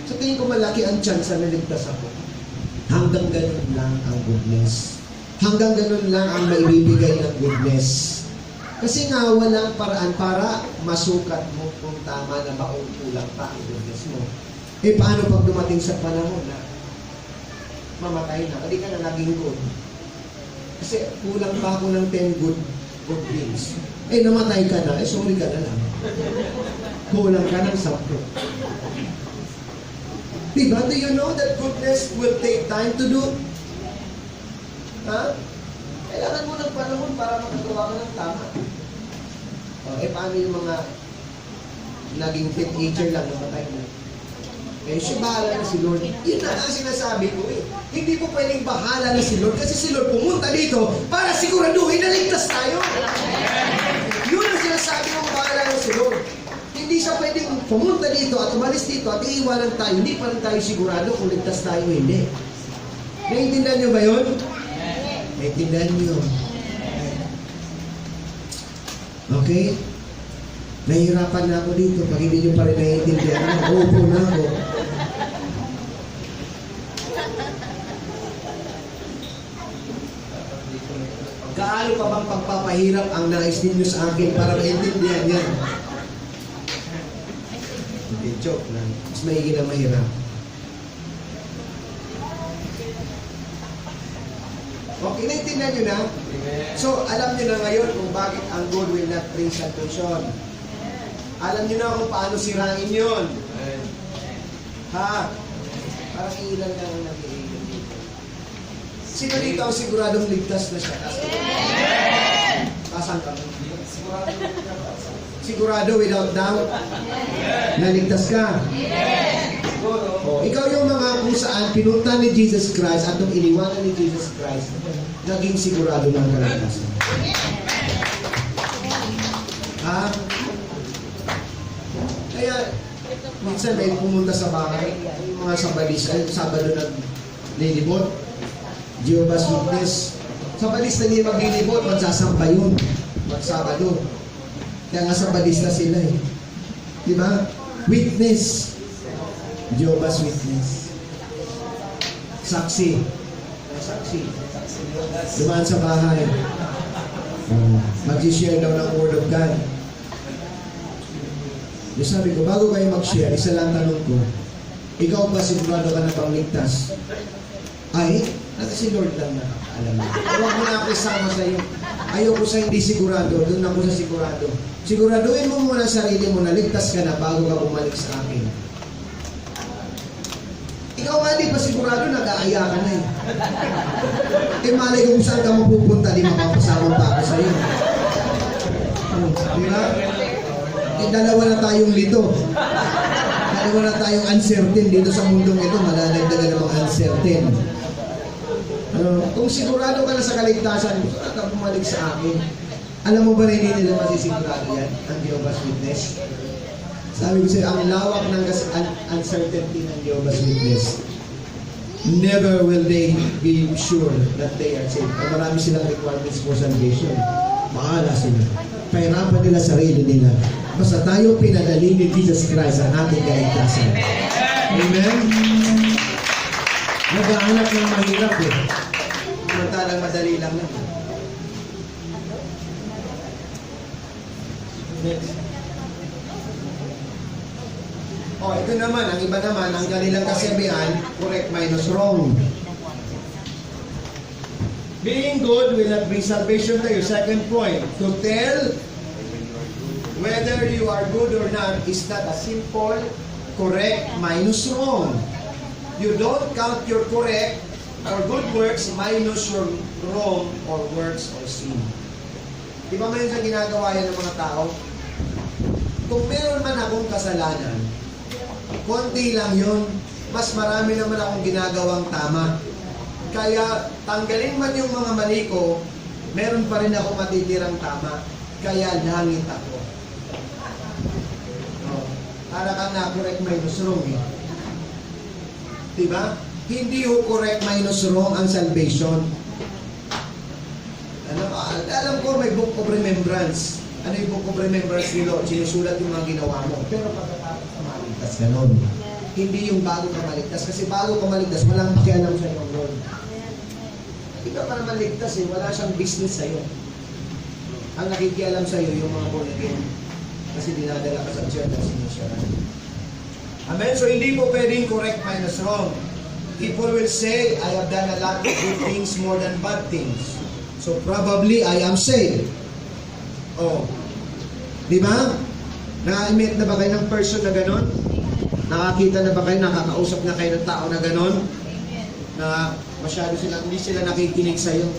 Sa tingin ko malaki ang chance na ligtas ako. Hanggang ganun lang ang goodness. Hanggang ganun lang ang maibibigay ng goodness. Kasi nga walang paraan para masukat mo kung tama na ba o kulang pa ang goodness mo. Eh paano pag dumating sa panahon na mamatay na, hindi ka na naging good. Kasi kulang pa ako ng 10 good things. Eh namatay ka na, eh sorry ka na lang. Kulang ka ng 10. Diba? Do you know that goodness will take time to do? Ha? Kailangan mo ng panahon para makagawa ka ng tama. O, eh paano yung mga naging teenager lang namatay na? Eh siya bahala na si Lord. Yun na ang sinasabi ko eh. Hindi po pwedeng bahala na si Lord kasi si Lord pumunta dito para siguraduhin na ligtas tayo. Yun ang sinasabi ng bahala na si Lord. Hindi siya pwedeng pumunta dito at umalis dito at iiwanan tayo. Hindi pa rin tayo sigurado kung ligtas tayo o hindi. Naiintindihan niyo ba yun? Naiintindihan niyo. Okay? Nahihirapan na ako dito. Pag hindi niyo pa rin naiintindihan, uupo na ako. Gaano pa bang pagpapahirap ang nais ninyo sa akin para maintindihan yan? Hindi, joke lang. Mas maigi na mahirap. Okay, naintindihan nyo na? So, alam nyo na ngayon kung bakit ang good will not bring salvation. Alam nyo na kung paano sirain yun. Ha? Parang ilan lang ang nag-iilan dito. Sino dito ang siguradong ligtas na siya? Kasan ka? Sigurado without doubt? Naligtas ka? O, ikaw yung mga kung saan pinunta ni Jesus Christ at nung iniwanan ni Jesus Christ, naging sigurado ng kaligtasan. Ha? Kaya, minsan may pumunta sa bahay, yung mga Sabado naglilibot, Jehovah's Witness. Sabadista hindi maglilibot, magsasamba yun. Magsabado. Kaya nga Sabadista sila eh. Di ba? Witness. Jehovah's Witness. Saksi. Saksi. Dumaan sa bahay. Mag-share daw ng Word of God. Yung sabi ko, bago kayo mag-share, isa lang tanong ko, ikaw ba sigurado ka na bang ligtas? Ay, si Lord lang nakakaalam mo. Huwag mo na ako isama sa iyo. Ayoko sa hindi sigurado, doon ako sa sigurado. Siguraduhin mo muna sarili mo na ligtas ka na bago ka bumalik sa akin. Ikaw nga di pa sigurado nag-aaya ka na eh. Eh malay kung saan ka mapupunta, di mapapasama pa ako sa'yo. Di ba? Eh dalawa na tayong lito. Dalawa na tayong uncertain dito sa mundong ito, malalagdagan namang uncertain. Kung sigurado ka na sa kaligtasan, gusto ka bumalik sa akin. Alam mo ba na hindi nila masisigurado yan? Ang Jehovah's Witness? Sabi ko sa'yo, ang lawak ng uncertainty ng Jehovah's Witness. Never will they be sure that they are saved. At marami silang requirements for salvation. Maala sila. Pahirapan nila sarili nila. Basta tayo pinadali ni Jesus Christ ang ating kaligtasan. Amen? Naghahanap ng mahirap eh. Samantalang madali lang na. Next. Oh, ito naman, ang iba naman, ang kanilang kasabihan, correct minus wrong. Being good will not bring salvation to you. Second point, to tell whether you are good or not is not a simple correct minus wrong. You don't count your correct or good works minus your wrong or works or sin. Di ba man yung ginagawa yan ng mga tao? Kung meron man akong kasalanan, konti lang yun, mas marami naman akong ginagawang tama. Kaya tanggalin man yung mga mali ko, meron pa rin ako matitirang tama. Kaya langit ako. Para kang na-correct minus wrong eh. Diba? Hindi ho correct minus wrong ang salvation. Alam ko may book of remembrance. Ano yung book of remembrance nilo? Sinusulat yung mga ginawa mo. Pero pagkatapos ka maligtas, ganon. Hindi yung bago ka maligtas. Kasi bago ka maligtas, walang makialam sa'yo ang Lord. Hindi ka pa naman ligtas eh. Wala siyang business sa'yo. Ang nakikialam sa'yo, yung mga born again. Kasi dinadala ka sa church at sinusyaran. Amen? So hindi po pwedeng correct minus wrong. People will say, I have done a lot of good things more than bad things. So probably I am saved. Oh. Di ba? Na-meet na ba kayo ng person na ganon? Nakakita na ba kayo, nakakausap na kayo ng tao na ganon? Na masyado sila, hindi sila nakikinig sa'yo.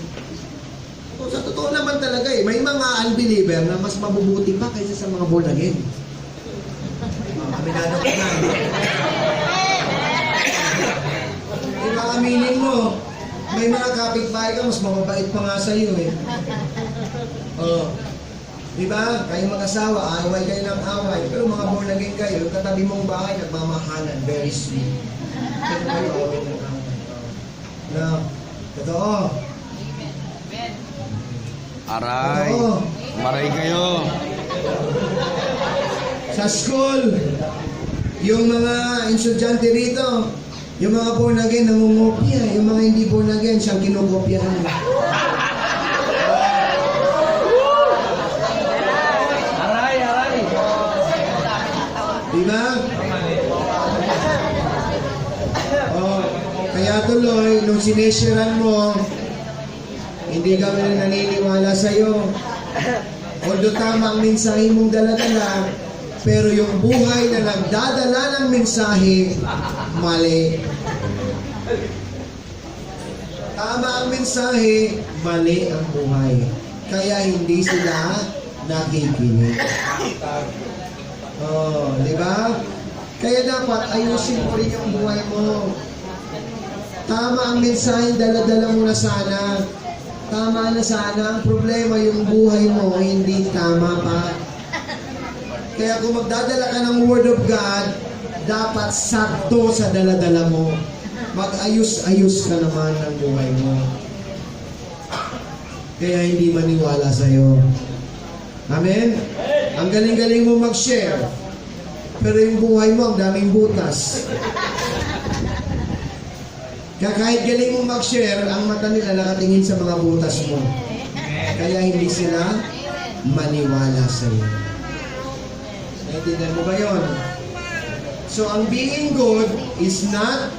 So, sa totoo naman talaga eh, may mga unbeliever na mas mabubuti pa kaysa sa mga born again. Aminado ka na. Yung mga aminin mo, may mga kapitbahay ka, mas mababait pa nga sa'yo eh. Oh. Diba? Kayong mag-asawa, away kayo ng away. Pero mga born again kayo, katabi mong bahay, nagmamahalan, very sweet. Pero kayo, away ng away. No. Totoo. Aray. Totoo. Maray kayo. Sa school, yung mga estudyante rito, yung mga born again, nangungopia. Yung mga hindi born again, siyang kinukopyahan. Diba? Oh, kaya tuloy, nung sineshiran mo, hindi kami naniniwala sa'yo. Although tama ang mensahe mong dala-dala, pero yung buhay na nagdadala ng mensahe, mali. Tama ang mensahe, mali ang buhay. Kaya hindi sila nakikinig. Oh, di ba? Kaya dapat ayusin mo rin yung buhay mo. Tama ang mensahe, dala-dala mo na sana. Tama na sana. Ang problema, yung buhay mo, hindi tama pa. Kaya kung magdadala ka ng Word of God, dapat sakto sa dala-dala mo. Mag-ayos-ayos ka naman ng buhay mo. Kaya hindi maniwala sa'yo. Amen? Ang galing-galing mo mag-share. Pero yung buhay mo, ang daming butas. Kaya kahit galing mo mag-share, ang mata nila nakatingin sa mga butas mo. Kaya hindi sila maniwala sa iyo. Naintindihan mo ba yun? So, ang being good is not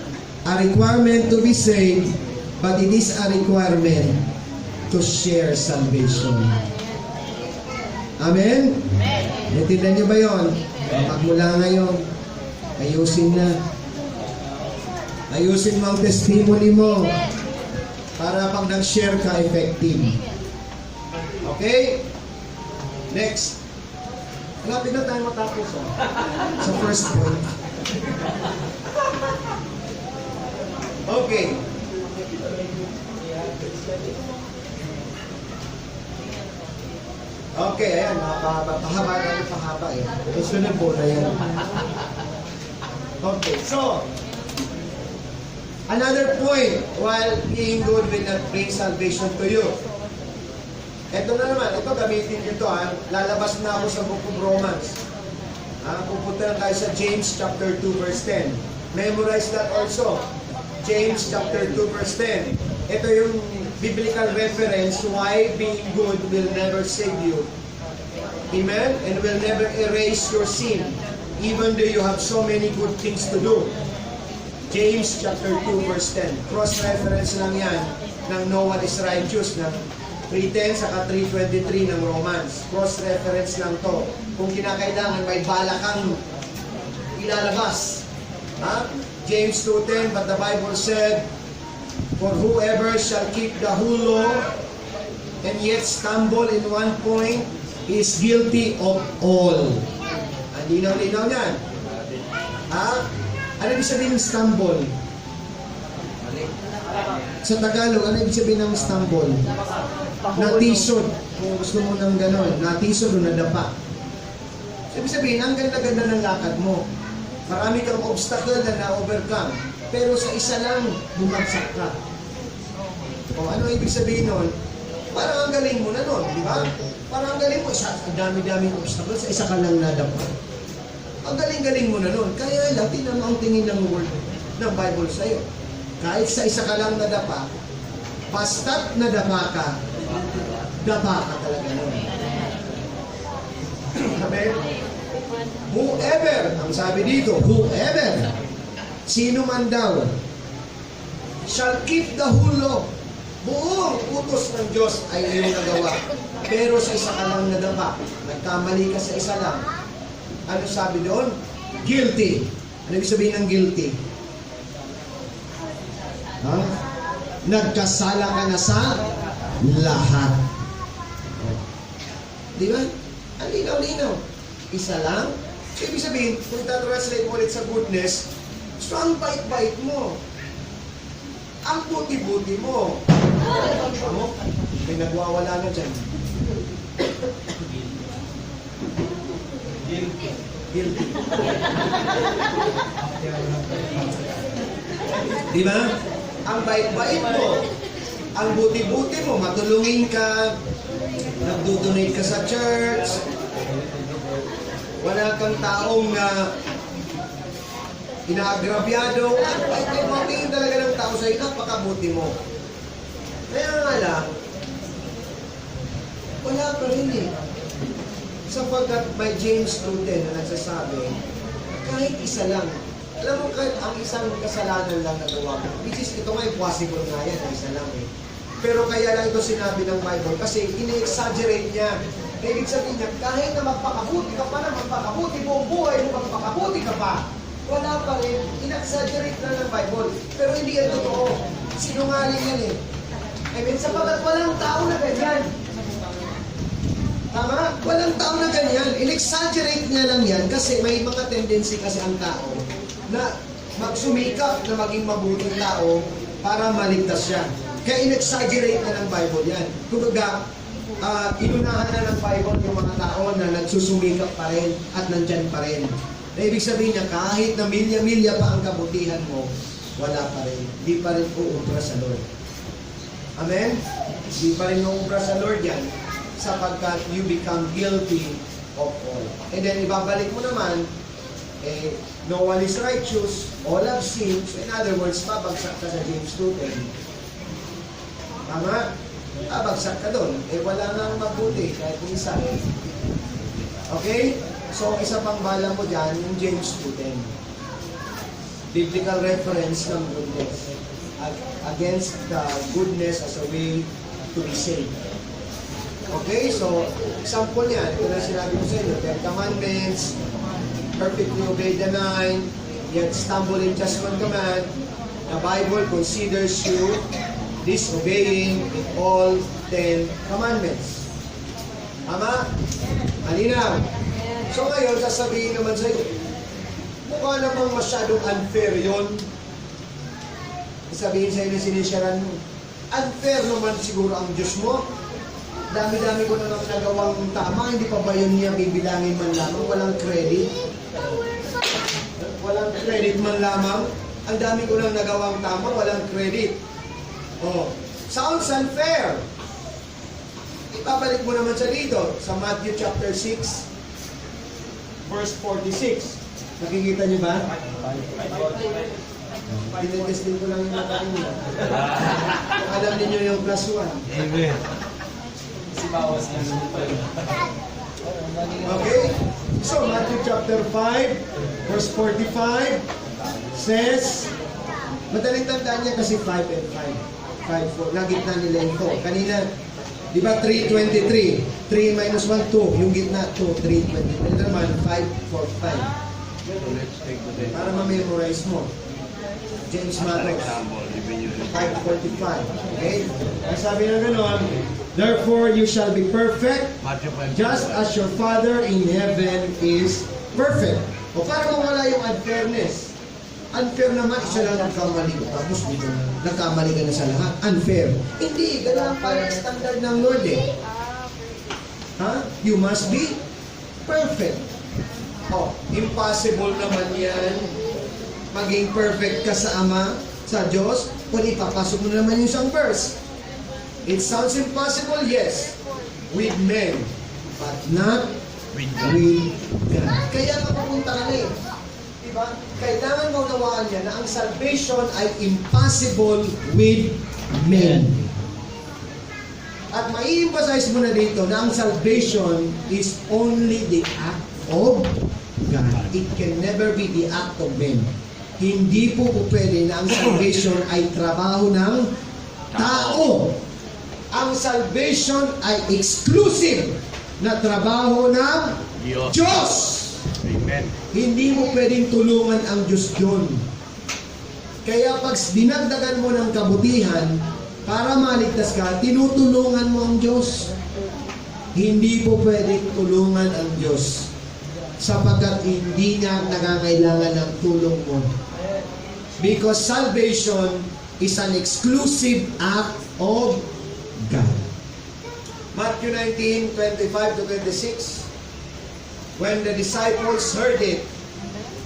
a requirement to be saved, but it is a requirement to share salvation. Amen? Naintindihan niyo ba yun? Magmula ngayon, ayusin na. Ayusin mo ang testimony mo para pag nag-share ka, effective. Okay? Next. Malapit na tayo matapos sa first point. Okay. Okay, ayan. Pahaba na yung pahaba eh. Susunod po na yan. Okay, so, another point, while being good will not bring salvation to you. Ito na naman, ito gamitin nyo ito ha. Lalabas na ako sa Book of Romans. Pupunta na tayo sa James chapter 2 verse 10. Memorize that also. James chapter 2 verse 10. Ito yung biblical reference why being good will never save you. Amen? And will never erase your sin, even though you have so many good things to do. James chapter 2 verse 10. Cross-reference lang yan ng no one is righteous ng 3:10 saka 3:23 ng Romans. Cross-reference lang to. Kung kinakailangan may bala kang ilalabas. James 2:10, but the Bible said, for whoever shall keep the whole law and yet stumble in one point is guilty of all. Ang linaw-linaw niyan. Ano ibig sabihin ng stumble? Sa Tagalog, ano ibig sabihin ng stumble? Natisod. Kung gusto mo ng gano'n, natisod o nadapa. Ibig sabihin, ang ganda-ganda ng lakad mo. Marami kang obstacle na na-overcome. Pero sa isa lang, bumagsak ka. O ano ibig sabihin nun? Parang ang galing mo na nun, di ba? Parang ang galing mo, ang dami-daming obstacle, sa isa ka lang nadapa. Ang galing-galing mo na nun. Kaya lang, tingnan mo ang tingin ng word ng Bible sa'yo. Kahit sa isa ka lang nadapa, basta't nadapa ka talaga nun. Amen? Whoever, ang sabi dito, whoever, sino man daw, shall keep the whole law. Buong utos ng Diyos ay iyong nagawa. Pero sa isa ka lang nadapa, nagkamali ka sa isa lang. Ano sabi doon? Guilty. Ano ibig sabihin ng guilty? Nagkasala ka na sa lahat. Di ba? Ang linaw-linaw. Isa lang. Ibig sabihin, kung tatranslate mo ulit sa goodness, so ang bait-bait mo. Ang buti-buti mo. Ano? May nagwawala na dyan. Guilty. Di ba? Ang bait-bait mo. Ang buti-buti mo. Matulungin ka. Nagdo-donate ka sa church. Wala kang taong inaagrabyado. Ang bait-bait mo. Tingin talaga ng tao sa'yo. Napakabuti mo. Kaya nga lang, wala pa rin eh. Sapagkat may James 2:10 na nagsasabi, kahit isa lang, alam mo kahit ang isang kasalanan lang nagawa mo, which is ito nga impossible nga yan, isa lang eh. Pero kaya lang ito sinabi ng Bible kasi ine-exaggerate niya. Ibig sabihin niya, kahit na magpakabuti ka pa na, magpakabuti buong buhay mo, magpakabuti ka pa, wala pa rin, in-exaggerate na ng Bible. Pero hindi yan totoo. Sinungaling yan eh. I mean, sapagkat walang tao na ganyan. Tama? Walang tao na ganyan. In-exaggerate niya lang yan kasi may mga tendency kasi ang tao na magsumikap na maging mabuting tao para maligtas siya. Kaya in-exaggerate na ng Bible yan. Kumbaga, inunahan na ng Bible yung mga tao na nagsusumikap pa rin at nandyan pa rin. Na ibig sabihin niya, kahit na milya-milya pa ang kabutihan mo, wala pa rin. Di pa rin uubra sa Lord. Amen? Di pa rin uubra sa Lord yan sapagkat you become guilty of all. And then, ibabalik mo naman, no one is righteous, all have sinned. So, in other words, babagsak ka sa James 2:10. Tama? Babagsak ka doon. Wala nang mabuti kahit isa. Okay? So, isa pang bala mo dyan, yung James 2:10. Biblical reference ng goodness. Against the goodness as a way to be saved. Okay, so example niyan, ito na sinabi ko sa inyo, 10 commandments, perfectly obey the 9, yet stumble in just one command. the Bible considers you disobeying in all 10 commandments. Tama? Malinaw. So ngayon, sasabihin naman sa'yo, mukha namang masyadong unfair yun. Sabihin sa'yo na sinisyaran mo, unfair naman siguro ang Diyos mo. Dami-dami ko na naman nagawang tama, hindi pa ba yun niya bibilangin man lamang? Walang credit. Walang credit man lamang. Ang dami ko nang nagawang tama, walang credit. Oh, sounds unfair. Ibabalik mo naman sa dito, sa Matthew chapter 6, verse 46. Nakikita niyo ba? Tinetesting ko lang yung mga kanina. Alam niyo yung plus 1. Amen. Si bawas yan. Okay? So, Matthew chapter 5, verse 45 says, madaling tandaan niya kasi 5 and 5. 5, 4. Nagitna nila ito. Kanina, di ba 3:23? 3 minus 1, 2. Yung gitna, 2, 3:23. Ito naman, 5, 4, 5. So let's take the day. Para ma-memorize mo. James As an Matos. example, even you 5:45. Okay? Ang sabi na gano'n, therefore you shall be perfect, Matthew 5. just as your Father in heaven is perfect. O para mawala yung unfairness. Unfair naman, isa lang nagkamali ko. Tapos dito na, nagkamali ka na sa lahat. Unfair. Hindi, ganun pa yung standard ng Lord eh. Ha? You must be perfect. Oh, impossible naman yan. Maging perfect ka sa Ama, sa Diyos, kung ipapasok mo naman yung isang verse. It sounds impossible, yes, with men, but not With God. with God. Kaya napupunta ka na eh. Diba? Kailangan mo unawaan niya na ang salvation ay impossible with men. At mai-emphasize mo na dito na ang salvation is only the act of God. It can never be the act of men. Hindi po pwede na ang salvation ay trabaho ng tao. Ang salvation ay exclusive na trabaho ng Diyos. Diyos. Amen. Hindi mo pwedeng tulungan ang Diyos doon. Kaya pag dinagdagan mo ng kabutihan para maligtas ka, tinutulungan mo ang Diyos. Hindi po pwedeng tulungan ang Diyos sapagkat hindi niya nangangailangan ng tulong mo. Because salvation is an exclusive act of God. Matthew 19:25 to 26. When the disciples heard it,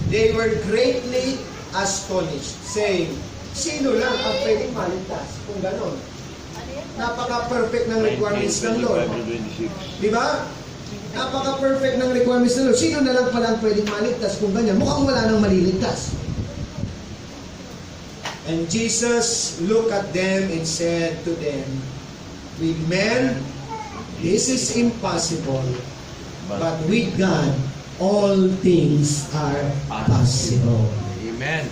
they were greatly astonished, saying, sino lang ang pwedeng maligtas? Kung ganon. Napaka-perfect ng requirements ng Lord. 19:25-26. Di ba? Napaka-perfect ng requirements ng Lord. Sino na lang pala ang pwedeng maligtas kung ganyan? Mukhang wala nang maliligtas. And Jesus looked at them and said to them, with men, this is impossible. But with God, all things are possible. Amen.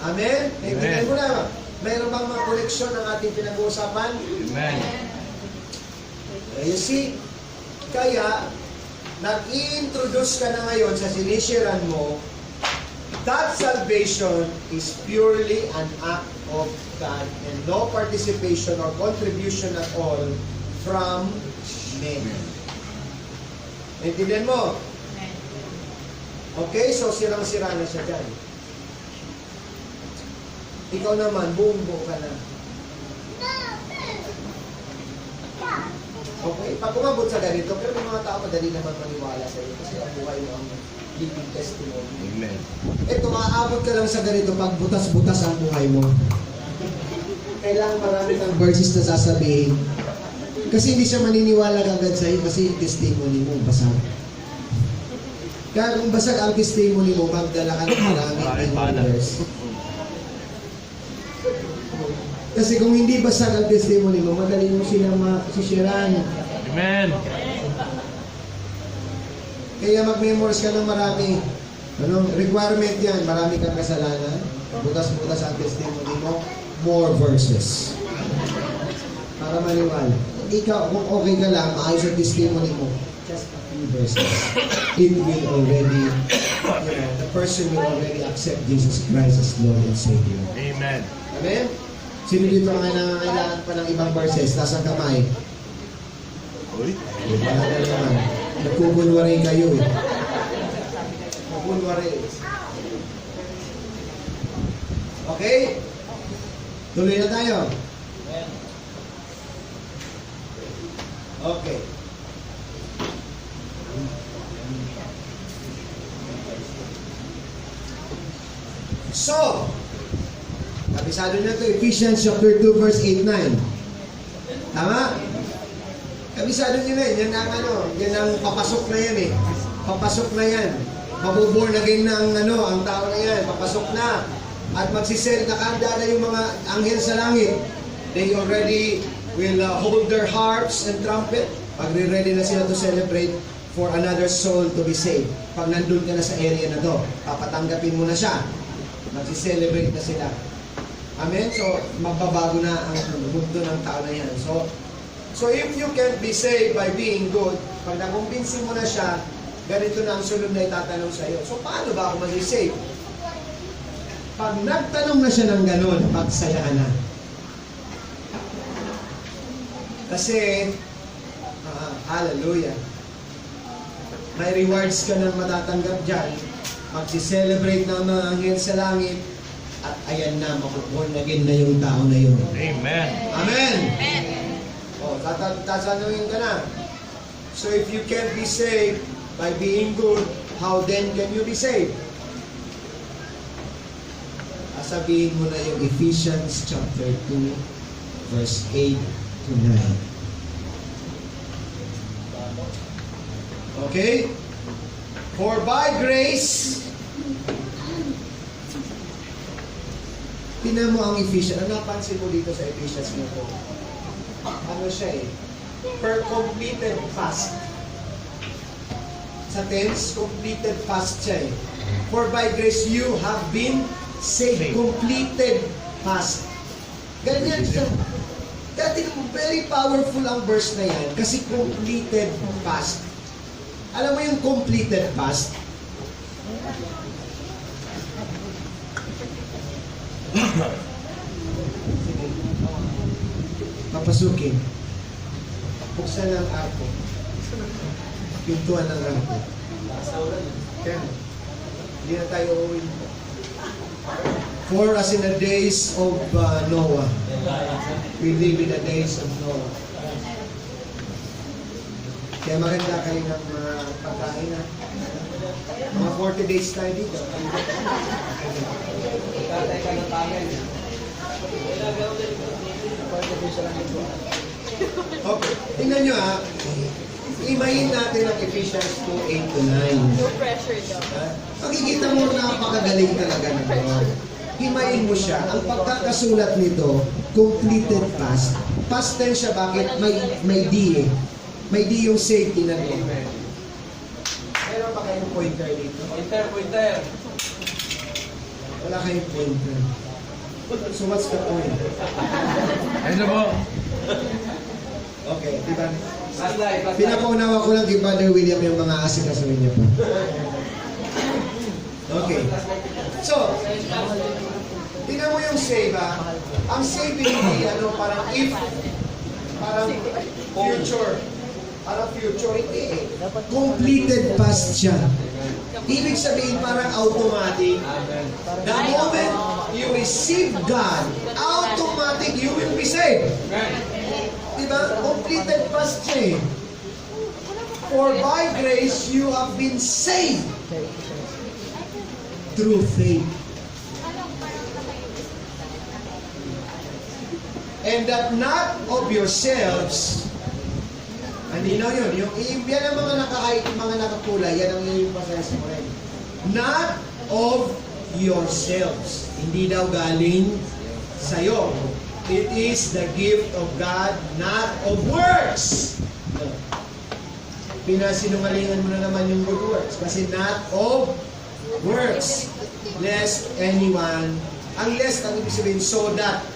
Amen? Naintindihan Amen. mo na. Mayroon bang mga koneksyon ng ating pinag-uusapan? Amen. You see? Kaya, nag-i-introduce ka na ngayon sa sinishiran mo, that salvation is purely an act of God and no participation or contribution at all from men. Naintindihan mo? Okay, so sirang-sira na siya dyan. Ikaw naman, buong-buo ka na. Okay, pag umabot sa ganito, pero may mga tao madali naman maniwala sa iyo kasi ang buhay mo ang living testimony. Amen. Ito, maaabot ka lang sa ganito pag butas-butas ang buhay mo. Kailangan marami ng verses na sasabihin. Kasi hindi siya maniniwala kagad sa'yo kasi yung testimony mo basag. Kaya kung basag ang testimony mo, magdala ka ng maraming verse. Kasi kung hindi basag ang testimony mo, madali mo silang masisiraan. Amen. Kaya mag-memorize ka ng marami. Requirement yan, marami kang kasalanan. Butas-butas ang testimony mo, more verses. Para maniwala. Ikaw, kung okay ka lang, maayos ang testimony mo, just a few verses. It will already the person will already accept Jesus Christ as Lord and Savior. Amen. Amen? Sino dito ang nangangailangan pa ng ibang verses? Taas ang kamay. Uy. Wala na naman. Nagkukunwari kayo eh. Nagkukunwari. Okay? Tuloy na tayo. Okay. So, kabisado na ito, Ephesians chapter 2 verse 8-9. Tama? Kabisado nyo na yan ang yan ang papasok na yan eh. Papasok na yan. Mabuborn again na ang tao na yan. Papasok na. At magsisend na kanda na yung mga anghel sa langit. They already will hold their harps and trumpet. Pagre-ready na sila to celebrate for another soul to be saved. Pag nandun ka na sa area na to, papatanggapin mo na siya. Magsi-celebrate na sila. Amen? So, magbabago na ang mundo ng tao na yan. So if you can't be saved by being good, pag nakumbinsin mo na siya, ganito na ang sunod na itatanong sa iyo. So, paano ba ako mag-save? Pag nagtanong na siya ng ganun, pagsayaan na. Kasi, hallelujah, may rewards ka nang matatanggap dyan. Magsi-celebrate ng mga anghel sa langit, at ayan na, makuborn again na yung tao na yun. Amen. Amen! O, tatanungin ka na. So if you can't be saved by being good, how then can you be saved? Sabihin mo na yung Ephesians chapter 2, verse 8 to 9. Okay? For by grace, tinan mo ang Ephesians. Ano napansin mo dito sa Ephesians mo po? Ano siya eh? Per completed fast. Sa tense, completed fast siya eh. For by grace you have been saved. Completed fast. Ganyan siya. Dati very powerful ang verse na yan kasi completed fast. Alam mo yung completed fast? Papasukin. Buksan ang arko. Pintuan ng arko. Kaya, hindi na tayo uuwi. For as in the days of Noah, we live in the days of Noah. Kaya maganda kayo ng pagkain na. Mga 40 days tayo dito. Tatay ka ng tangin. Okay, tingnan nyo imayin natin ang Ephesians 2:8 to 9. No pressure daw. Makikita mo napakagaling talaga nito. Himayin mo siya. Ang pagkakasulat nito, completed past. Past tense siya, bakit? May D eh. May D yung safety na ito. Meron ba kayong pointer dito? Pointer. Wala kayong pointer. So what's the point? Ano po? Okay, diba? Paslay. Pinapaunawa ko lang kay Brother William yung mga asikasuhin niya pa. Okay. So, tingnan mo yung save Ang save hindi parang if, parang future. Parang future, hindi eh. Completed past siya. Ibig sabihin parang automatic. The moment you receive God, automatic you will be saved. Diba? Completed past siya eh. For by grace you have been saved through faith. And that not of yourselves. Andino yun. Yan ang mga mga nakakulay. Yan ang yung pasayas mo rin. Not of yourselves. Hindi daw galing sa'yo. It is the gift of God, not of works. Pinasinungalingan mo na naman yung good works. Kasi not of works. Lest anyone. Ang lest, ang ibig sabihin, so that.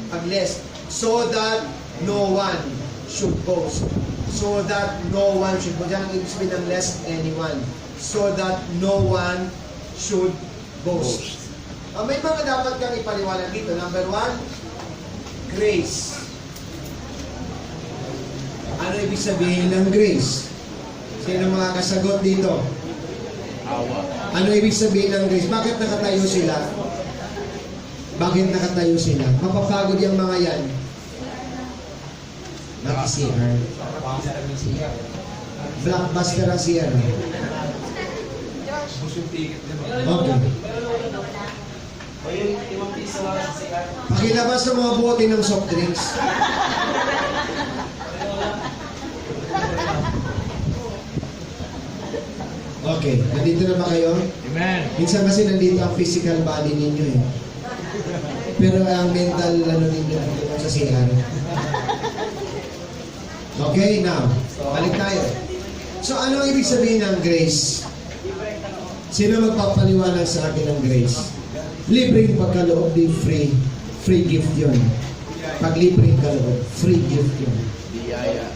Pag lest. So that no one should boast. So that no one should, kung dyan ang ibig sabihin ng lest anyone, so that no one should boast. May mga dapat kang ipaliwanag dito. Number 1, grace. Ano ibig sabihin ng grace? Sino mga kasagot dito? Awa. Ano ibig sabihin ng grace? Bakit nakatayo sila? Bakit nakatayo sila? Mapapagod yung mga yan. Mag-CR. Blockbuster ang CR. Busog ticket naman. Okay. O yung 5 piso lang sa sikat. Pakilabas ng mga bote ng soft drinks. Okay, nandito na ba kayo? Amen. Minsan kasi nandito ang physical body ninyo eh. Pero ang mental ano ninyo nandito sa CR. Okay, now, balik tayo. So ano ang ibig sabihin ng grace? Sino magpapaliwanag sa akin ng grace? Libreng pagkaloob, di free. Free gift yun. Pag libreng kaloob, free gift yun. Biyaya.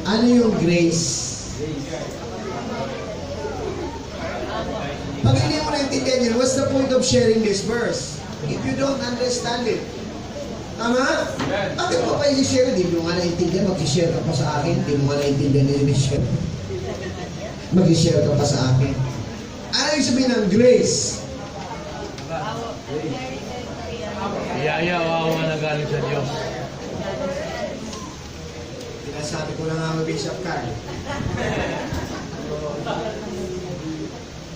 Ano yung grace? Pag hindi mo naintindihan yun, what's the point of sharing this verse? If you don't understand it. Tama? Bakit mo pa i-share? Hindi mo nga naintindihan, mag-share ka pa sa akin. Hindi mo nga naintindihan na i-share. Mag-share ka pa sa akin. Ano yung sabihin ng grace? Biyaya o awa na galing sa Diyos. Sinasabi ko na nga Bishop Carl.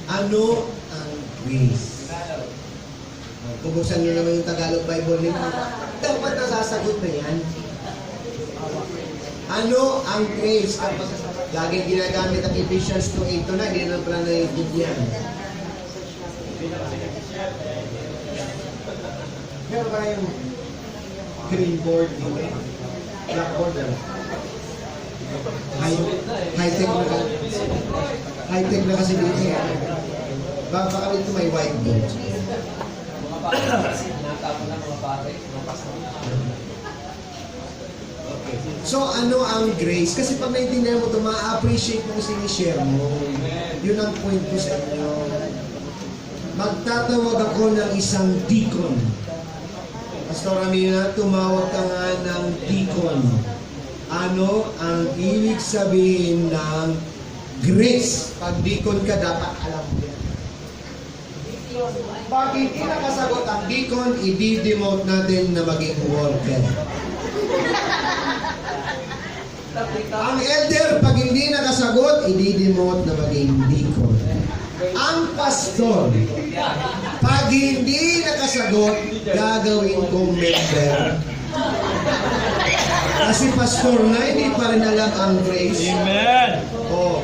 Ano ang grace? Pubuksan nyo naman yung Tagalog Bible nila. Dapat nasasagot na yan. Ano ang grace? Kapag laging ginagamit ang Ephesians 2:8 to 9, hindi na pala naiintindihan. Meron ba yung green board dito? Blackboard na. High-tech na kasi. High-tech na kasi dito. Baka dito may whiteboard. Mga bata, sinatapon ng mga bata, mga pastor. So, ano ang grace? Kasi pag naintindihan mo ito, ma-appreciate mo kung sinishare mo. Yun ang point ko sa inyo. Magtatawag ako ng isang deacon. Pastor Amina, tumawag ka nga ng deacon. Ano ang ibig sabihin ng grace? Pag deacon ka, dapat alam mo yan. Pag hindi nakasagot ang deacon, i-demote natin na maging worker. Ang elder, pag hindi nakasagot, i-demote na maging deacon. Ang pastor, pag hindi nakasagot, gagawin kong member. Kasi pastor na, hindi pa rin alam ang grace. Amen. Oh.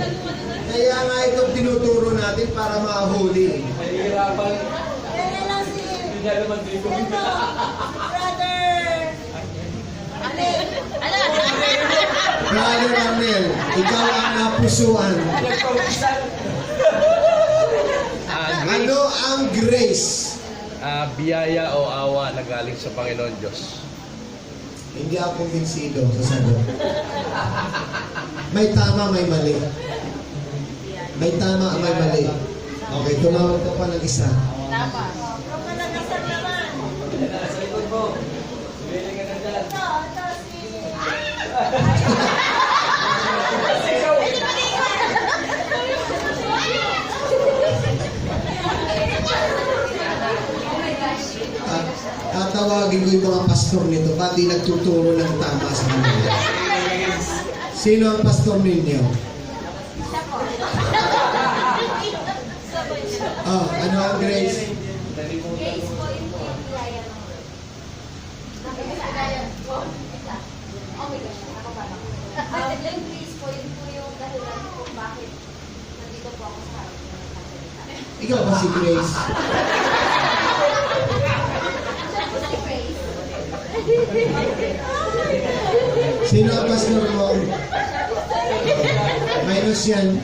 Kaya nga itong tinuturo natin para mahuli. Nahihirapan. Kaya lang si... Hindi niya naman dito. Ito, brother! Brother Arnel, ikaw ang napusuan. Nagpaulisan. Ano ang grace? Biyaya o awa na galing sa Panginoon Diyos. Hindi ako kumbinsido sa sagot. May tama, may mali. May tama, may mali. Okay, tumawag ka pa ng isa. Tama. Yung kalagasan naman. Sa likod mo. Bili ka na dyan. Ito si... Tatawagin ko yung mga pastor nito, pati nagtuturo ng tama sa kanila. Sino ang pastor ninyo? Oh, ano ang grace? Grace po yung pinilaya mo. Nakikilaya po. Oh my gosh, ako pa lang. Yung grace po, yun po yung dahilan kung bakit nandito po ako sa harap ng kasalita. Ikaw ba si Grace? Siya po si Grace. Sino ang pastor mo? Minus yan.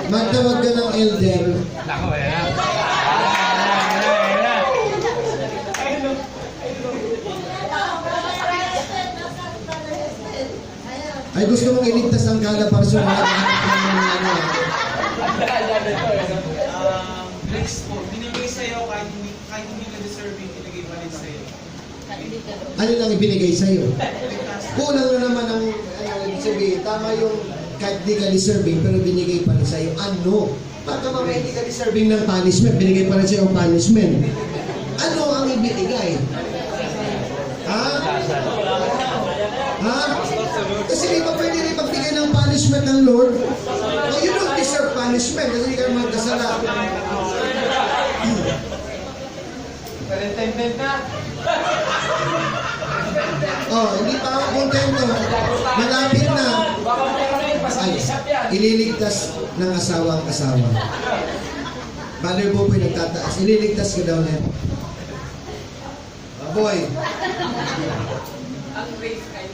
Magtawag ka ng elder. Nako, yan. Ay, gusto mong iligtas ang Calabarzon na ano. Ang daya nito eh. Grace po, binigay sa'yo kahit hindi ka deserving, binigay pa rin sa'yo. Ano lang ibinigay sa'yo? Kulang na naman ang ibig sabihin. Tama yung kahit di ka deserving, pero binigay pa rin sa'yo. Ano? Baka mamaya hindi ka deserving ng punishment, binigay pa rin sa'yo ang punishment. Ano ang ibinigay? Ha? Ha? Kasi di ba pwede rin magbigay ng punishment ng Lord? Oh, you don't deserve punishment kasi hindi ka naman kasalanan. Oh, hindi pa ako kontento. Malapit na. Ay, ililigtas ng asawa ang asawa. Father Boboy nagtataas. Ililigtas ka daw niya. Boy. Ang grace kayo.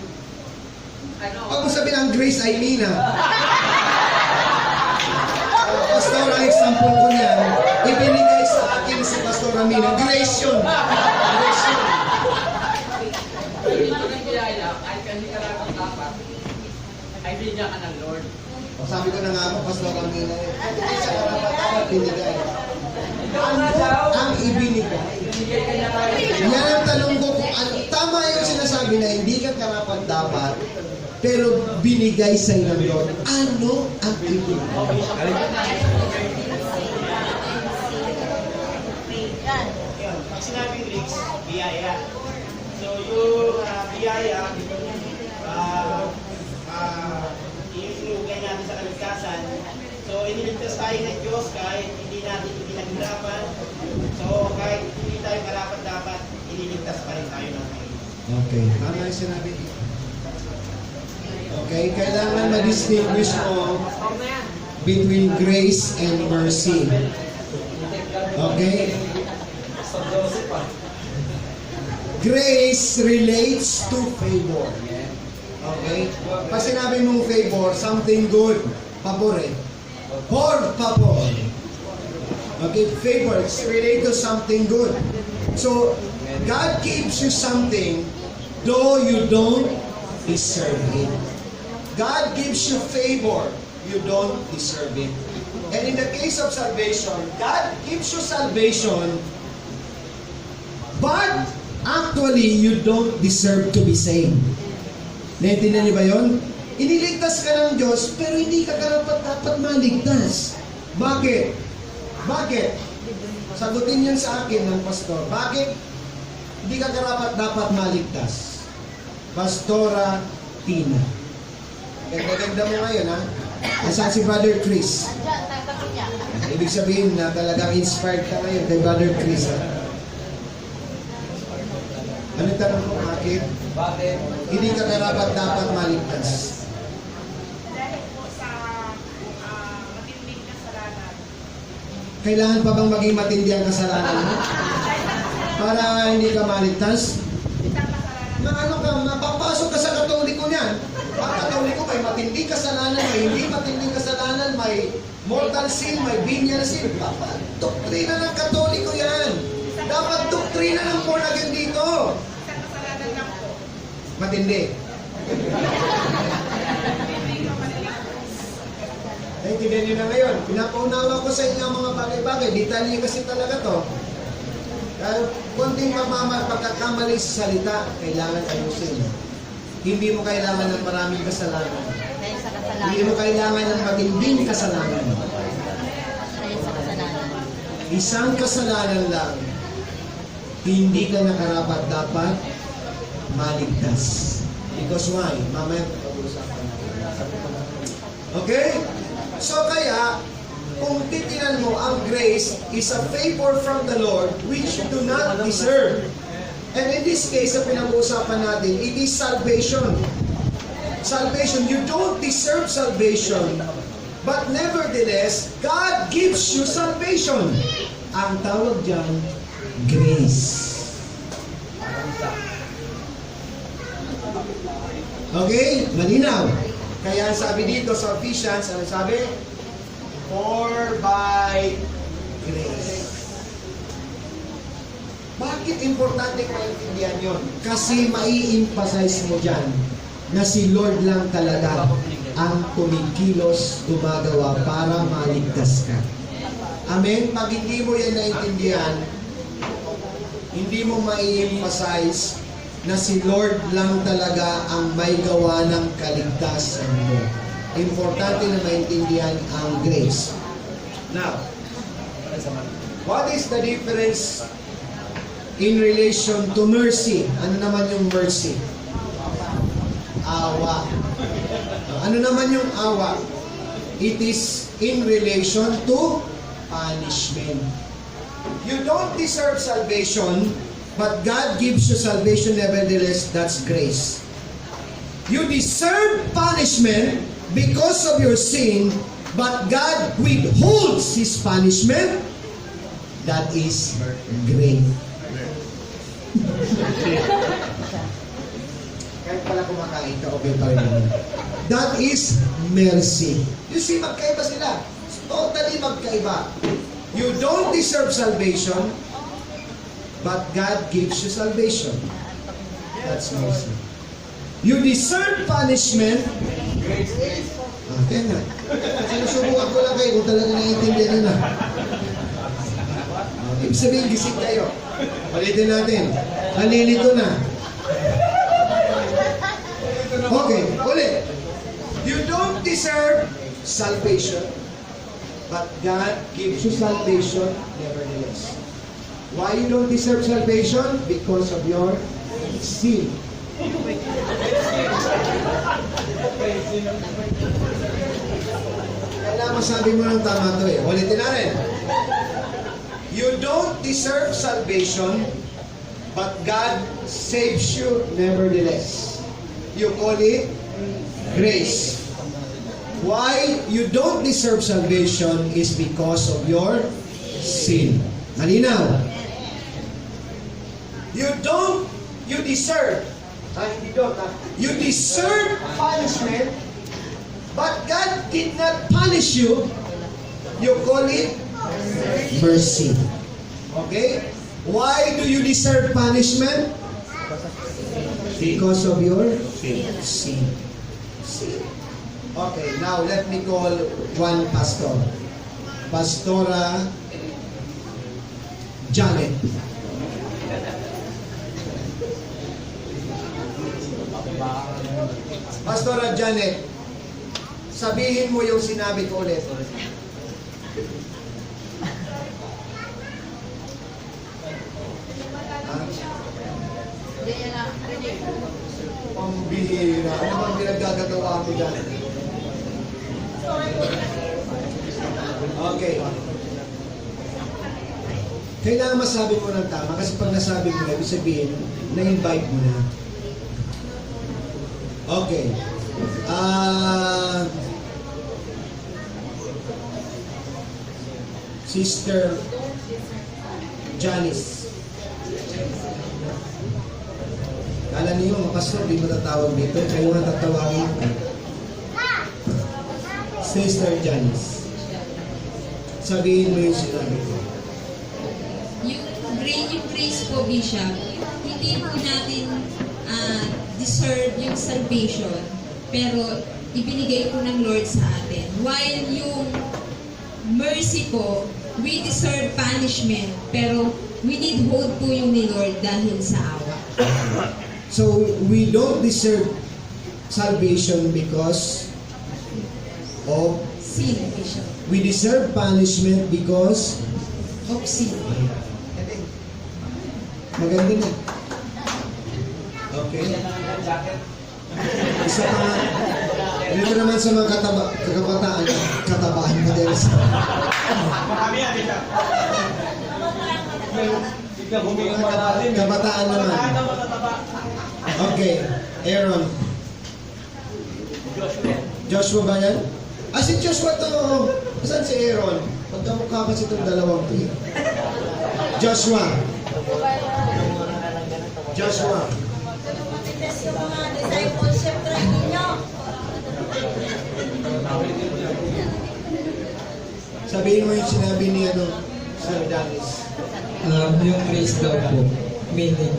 Huwag mo sabihin ang grace ay Mina. Pastor, ang example ko niyan, ibinigay sa akin si Pastor Amina. Grace yun. Grace yun. Kahit hindi ka lang dapat, ay bigyan ka ng Lord. O, sabi ko na nga mo, Pastor Amina, hindi sa karapat-dapat binigay. Ang ibinigay. Yan ang tanong ko kung tama yung sinasabi na hindi ka karapat-dapat, pero binigay sa ng Lord. Ano ang ibinigay? Yun, pag sinabing grace, biyaya. So yung biyaya, iinugay natin sa kaligtasan. So iniligtas tayo ng Diyos kahit hindi natin pinaghirapan. So kahit hindi tayo karapat-dapat, iniligtas pa rin tayo ng Panginoon. Okay, tama yung sinabi. Okay, kailangan ma-distinguish mo between grace and mercy. Okay? Grace relates to favor. Okay? Pag sinabi mong favor, something good, pabor eh. Por favor. Okay, favors relate to something good. So, God gives you something though you don't deserve it. God gives you favor, you don't deserve it. And in the case of salvation, God gives you salvation, but actually, you don't deserve to be saved. Naintindihan niyo ba yun? Iniligtas ka ng Diyos, pero hindi ka karapat-dapat maligtas. Bakit? Bakit? Sagutin yan sa akin ng pastor. Bakit hindi ka karapat-dapat maligtas? Pastora Tina. Ganda-ganda mo ngayon, ha? Nasaan si Brother Chris? Andiyan, tatabi niya. Ibig sabihin na talagang inspired ka ngayon kay Brother Chris, ha? Ano tanong mo, bakit? Bakit? Hindi ka karapat-dapat maligtas. Dahil po sa matinding kasalanan. Kailangan pa bang maging matindi ang kasalanan mo? Para hindi ka maligtas? Na ano ka, mapapasok ka sa Katoliko niyan. Ang Katoliko may matinding kasalanan, may hindi matinding kasalanan, may mortal sin, may venial sin. Dapat doktrina ng Katoliko yan. Dapat doktrina ng born again dito. Isang kasalanan lang po. Matindi. Naintindihan nyo na ngayon. Pinapaunawa ko sa inyo ang mga bagay-bagay. Detalye kasi talaga to. Konting pagkakamali sa salita, kailangan ayusin. Hindi mo kailangan ng maraming kasalanan. Dahil sa Hindi mo kasalanan. kailangan ng matinding kasalanan. Dahil sa kasalanan. Isang kasalanan lang, hindi ka nakarapat-dapat maligtas. Because why? Mamaya pag-uusapan natin. Okay? So kaya, kung titinan mo, ang grace is a favor from the Lord which you do not deserve. And in this case, ang pinag-uusapan natin, it is salvation. Salvation, you don't deserve salvation. But nevertheless, God gives you salvation. Ang tawag dyan, grace. Okay? Malinaw. Kaya ang sabi dito sa Ephesians, ano sabi? For by grace. Bakit importante maintindihan yun? Kasi mai-emphasize mo dyan, na si Lord lang talaga ang kumikilos, gumagawa para maligtas ka. Amen? Pag hindi mo yan naintindihan, hindi mo mai-emphasize na si Lord lang talaga ang may gawa ng kaligtasan mo. Importante na maintindihan ang grace. Now, what is the difference in relation to mercy? Ano naman yung mercy? Awa. Ano naman yung awa? It is in relation to punishment. You don't deserve salvation, but God gives you salvation nevertheless. That's grace. You deserve punishment because of your sin, but God withholds His punishment. That is grace. Kahit pala kumakain ka, okay pa rin naman. That is mercy. You see, magkaiba sila. Totally magkaiba. You don't deserve salvation, but God gives you salvation. That's mercy. You deserve punishment. Kaya nga. Sinusubukan ko lang kayo kung talaga naiintindihan nyo na. Ibig sabihin, gising kayo. Palitin natin. Nalilito na. Okay, ulit. You don't deserve salvation, but God gives you salvation nevertheless. Why you don't deserve salvation? Because of your sin. Kailangan masabi mo ng tama ito eh. Ulitin na rin. You don't deserve salvation, but God saves you nevertheless. You call it grace. Why you don't deserve salvation is because of your sin. Malinaw? You deserve, you deserve punishment, but God did not punish you. You call it mercy. Okay? Why do you deserve punishment? Because of your sin. Okay, now let me call one pastor. Pastora Janet. Pastora Janet, sabihin mo yung sinabi ko ulit. Ang bihira. Ano bang pinaggagawa mo dyan? Okay. Kailangan masabi mo ng tama kasi pag nasabi mo na, ibig sabihin, na-invite mo na. Okay. Sister Janice. Kala niyo, pastor, di mo tatawag dito. Kayo nga tatawagin ko. Sister Janice. Sabihin mo yung sinabi ko. Yung grace po, Bishop, hindi po natin deserve yung salvation, pero ibinigay po ng Lord sa atin. While yung mercy po, we deserve punishment, pero we need hold po yung ni Lord dahil sa awa. So, we don't deserve salvation because of Sin, Bishop. we deserve punishment because Of sin. maganda na. Okay? Isa pa, dito naman sa mga katabaan mo din. Kabataan naman. Okay, Aaron. Joshua ba yan? Si Joshua to. Saan si Aaron? Pagkamukha kasi itong dalawang to. Joshua. Joshua. Yung mga discipleship training nyo. Sabihin mo yung sinabi ni Sir Dennis. Yung grace daw po, meaning,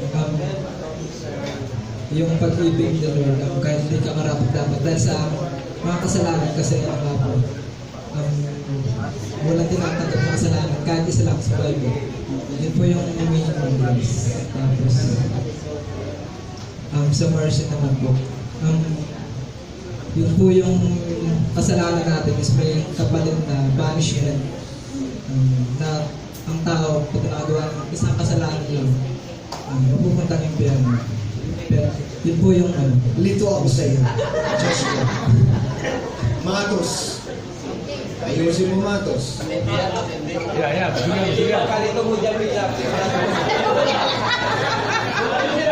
yung pag-ibig ni Lord, kahit hindi ka marapat dapat dahil sa mga kasalanan kasi nga po, walang tinatanggap na kasalanan kahit isa lang sa Bible. Yun po yung meaning ng grace. Tapos, sa mercy naman po, yun po yung kasalanan natin is may kapalit na punishment na ang tao pag ginagawa ng isang kasalanan lang mapupunta ng impyerno. Pero yun po yung Lito ako sa iyo. Diyos ko. Matos. Ayusin mo, Matos. Yeah. Sige. Kalito mo dyan, Bidya.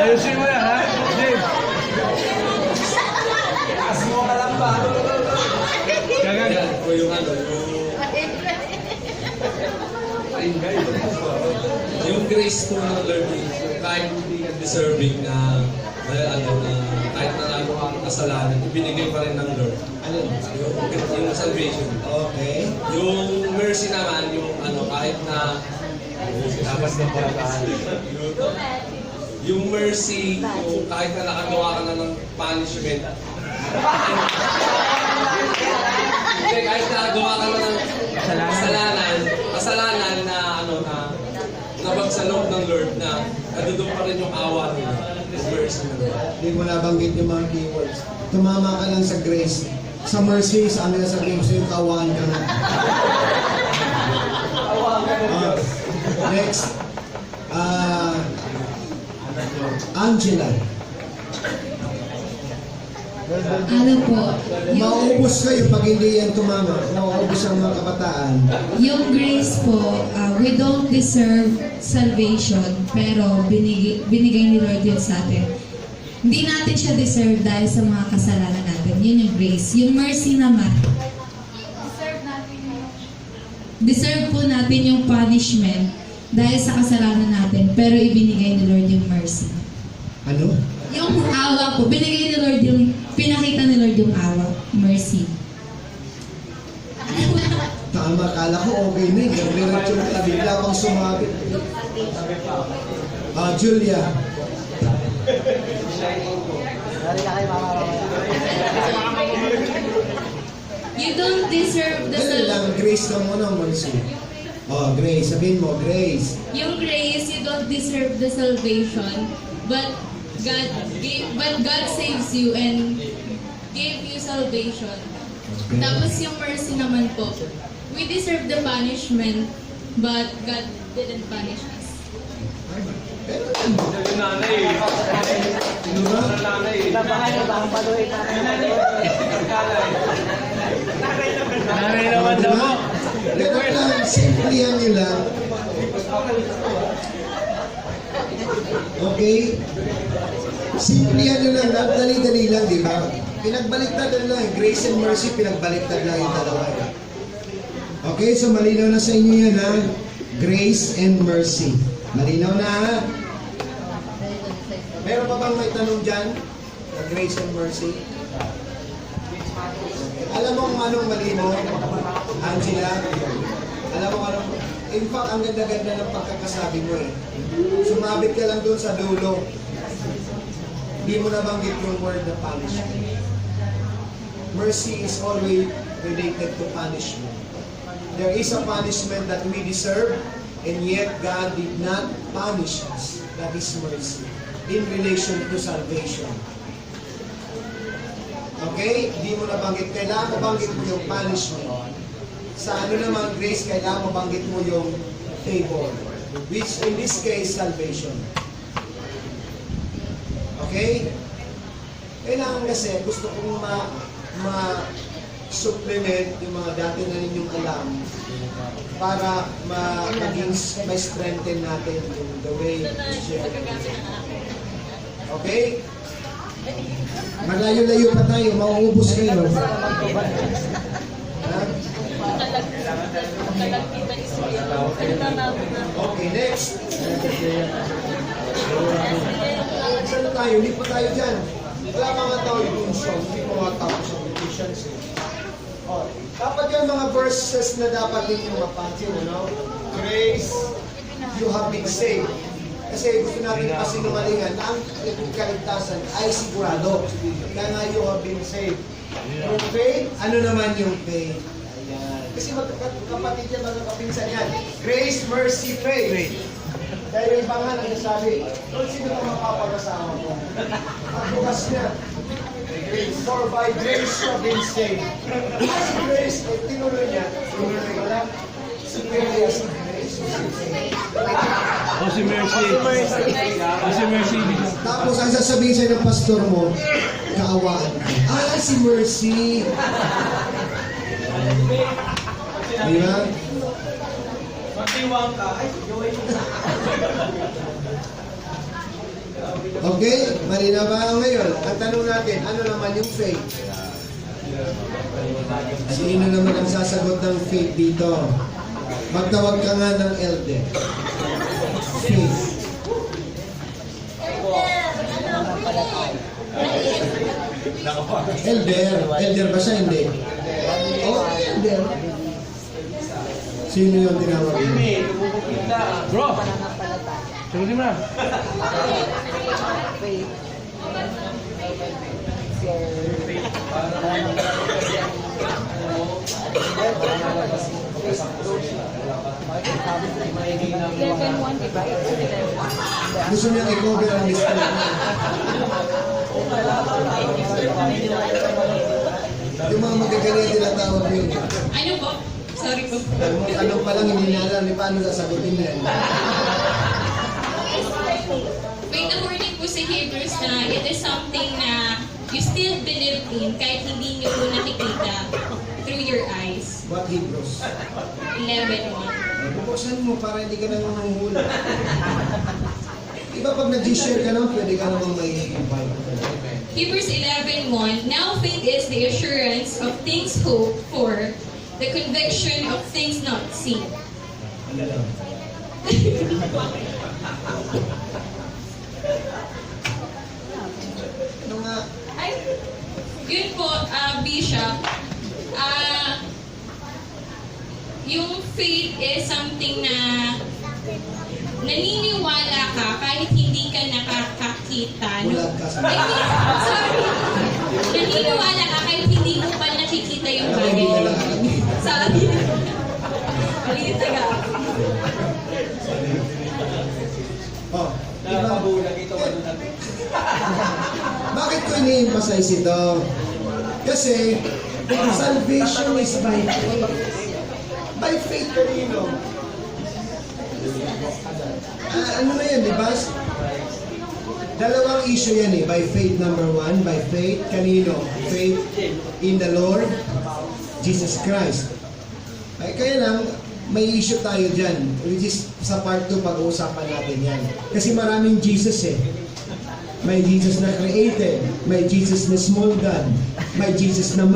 Ayusin mo yan, ha? James. Taas mo ka lang ba? Kaya Po yung yung grace po ng Lord, kahit hindi ka deserving na kahit na nagawa ng kasalanan, ibinigay pa rin ng Lord. Yung salvation. Okay. Yung mercy naman, yung kahit na dapat na pagkakas. yung mercy, yung kahit na nakagawa ka na ng punishment, hindi, kahit nakagawa ka na ng kasalanan na nabagsalok ng Lord na nadudong pa rin yung awa nila. Yung mercy na Lord. Hindi mo nabanggit yung mga keywords. Tumama ka lang sa grace. Sa mercy, sa amin sa grace, yung kawaan ka na. Next. Angela. Ano po, Maubos kayo pag hindi yan tumama. Maubos ang mga kabataan. yung grace po, we don't deserve salvation, pero binigay ni Lord yun sa atin. Hindi natin siya deserve dahil sa mga kasalanan natin. Yun yung grace. Yung mercy naman, deserve po natin yung punishment dahil sa kasalanan natin, pero ibinigay ni Lord yung mercy. Ano? Yung awa po, binigay ni Lord yung, pinakita ni Lord yung awa, mercy. Tama, kala ko okay na eh. Diretso na bigla pang sumabit. Julia. You don't deserve the Dali lang, Grace ka muna, Mercy. Grace. Sabihin mo, Grace. Yung grace, you don't deserve the salvation, but God saves you and gave you salvation. Tapos yung mercy naman po, we deserve the punishment, but God didn't punish us. Yung nanay. Ano ba? Nanay naman daw mo. Ganun lang, simple yan nila. Okay? Simple yan nila, dali-dali lang, di ba? Pinagbaliktad lang, grace and mercy, pinagbaliktad lang yung dalawa. Okay, so malinaw na sa inyo yan, ha? Grace and mercy. Malinaw na, ha? Meron pa bang may tanong dyan? Na grace and mercy? Alam mo kung anong malinaw, Angela? Alam mo kung anong... In fact, ang ganda-ganda ng pagkakasabi mo eh. Sumabit ka lang doon sa dulo. Hindi mo nabanggit yung word na punishment. Mercy is always related to punishment. There is a punishment that we deserve, and yet God did not punish us. That is mercy in relation to salvation. Okay? Hindi mo nabanggit. Kailangan mabanggit mo yung punishment. Sa ano naman, grace, kailangan mabanggit mo yung favor. Which in this case, salvation. Okay? Kailangan kasi, gusto kong ma-supplement yung mga dati na ninyong alam para maging may strengthen natin the way to share. Okay? Malayo-layo pa tayo, mauubos kayo. Ha? Okay, next. Saan tayo? Hindi pa tayo dyan. Wala mga tao yung song. Hindi pa mga tapos ang Ephesians. Dapat yung mga verses na dapat ninyo mapansin, ano? Grace, you have been saved. Kasi gusto natin pasinungalingan na ang kaligtasan ay sigurado. Kaya nga you have been saved. Yung faith, ano naman yung faith? Ayan. Kasi kapatid yan, mga kapinsan yan. Grace, mercy, faith. Dahil yung iba nga nagsasabi, Lord, sino ka mapapag-asawa mo? Ang bukas niya, for by grace you have been saved. Si Grace, tinuloy niya, tinuloy ko lang, si Grace, O si Mercy. O si Mercy. tapos ang sasabihin sa'yo ng pastor mo, kaawaan. Si Mercy. Di ba? Magdiwang ka, ay, join mo. Okay, malinaw ba ang ngayon? Ang tanong natin, ano naman yung faith? Sino naman ang sasagot ng faith dito? Magtawag ka nga ng elder. Faith. Elder. Elder ba siya? Hindi. Oh, elder. Sino yung tinawag mo? Bro! Sagutin mo na. Gusto niya i-cover ang list ko. Yung mga magagaling tinatawag yun. Ano po? Sorry po. Ano pa lang hindi na alam, paano sasagutin yan? May nahurling po sa Hebrews na it is something na you still believe in kahit hindi niyo po nakikita through your eyes. What Hebrews? 11:1. Buksan mo para hindi ka nangunguhula. Iba pag nag-share ka naman, pwede ka naman may invite. Hebrews 11:1. Now faith is the assurance of things hoped for, the conviction of things not seen. Ano nga? Yun po, Bishop, yung faith is something na naniniwala ka kahit hindi ka nakakakita. Bulag ka sa... I mean, sorry. Naniniwala ka kahit hindi mo pa nakikita yung bagay. Sorry. Maliit ka. Oh, diba? Bakit ko ini-emphasize ito? Kasi, salvation is by faith. By faith kanino? Ano na yan, di ba? Dalawang issue yan eh. By faith number 1. By faith kanino? Faith in the Lord Jesus Christ. Ay, kaya lang, may issue tayo dyan. Which is sa part 2 pag-uusapan natin yan. Kasi maraming Jesus eh. May Jesus na created. May Jesus na small God. May Jesus na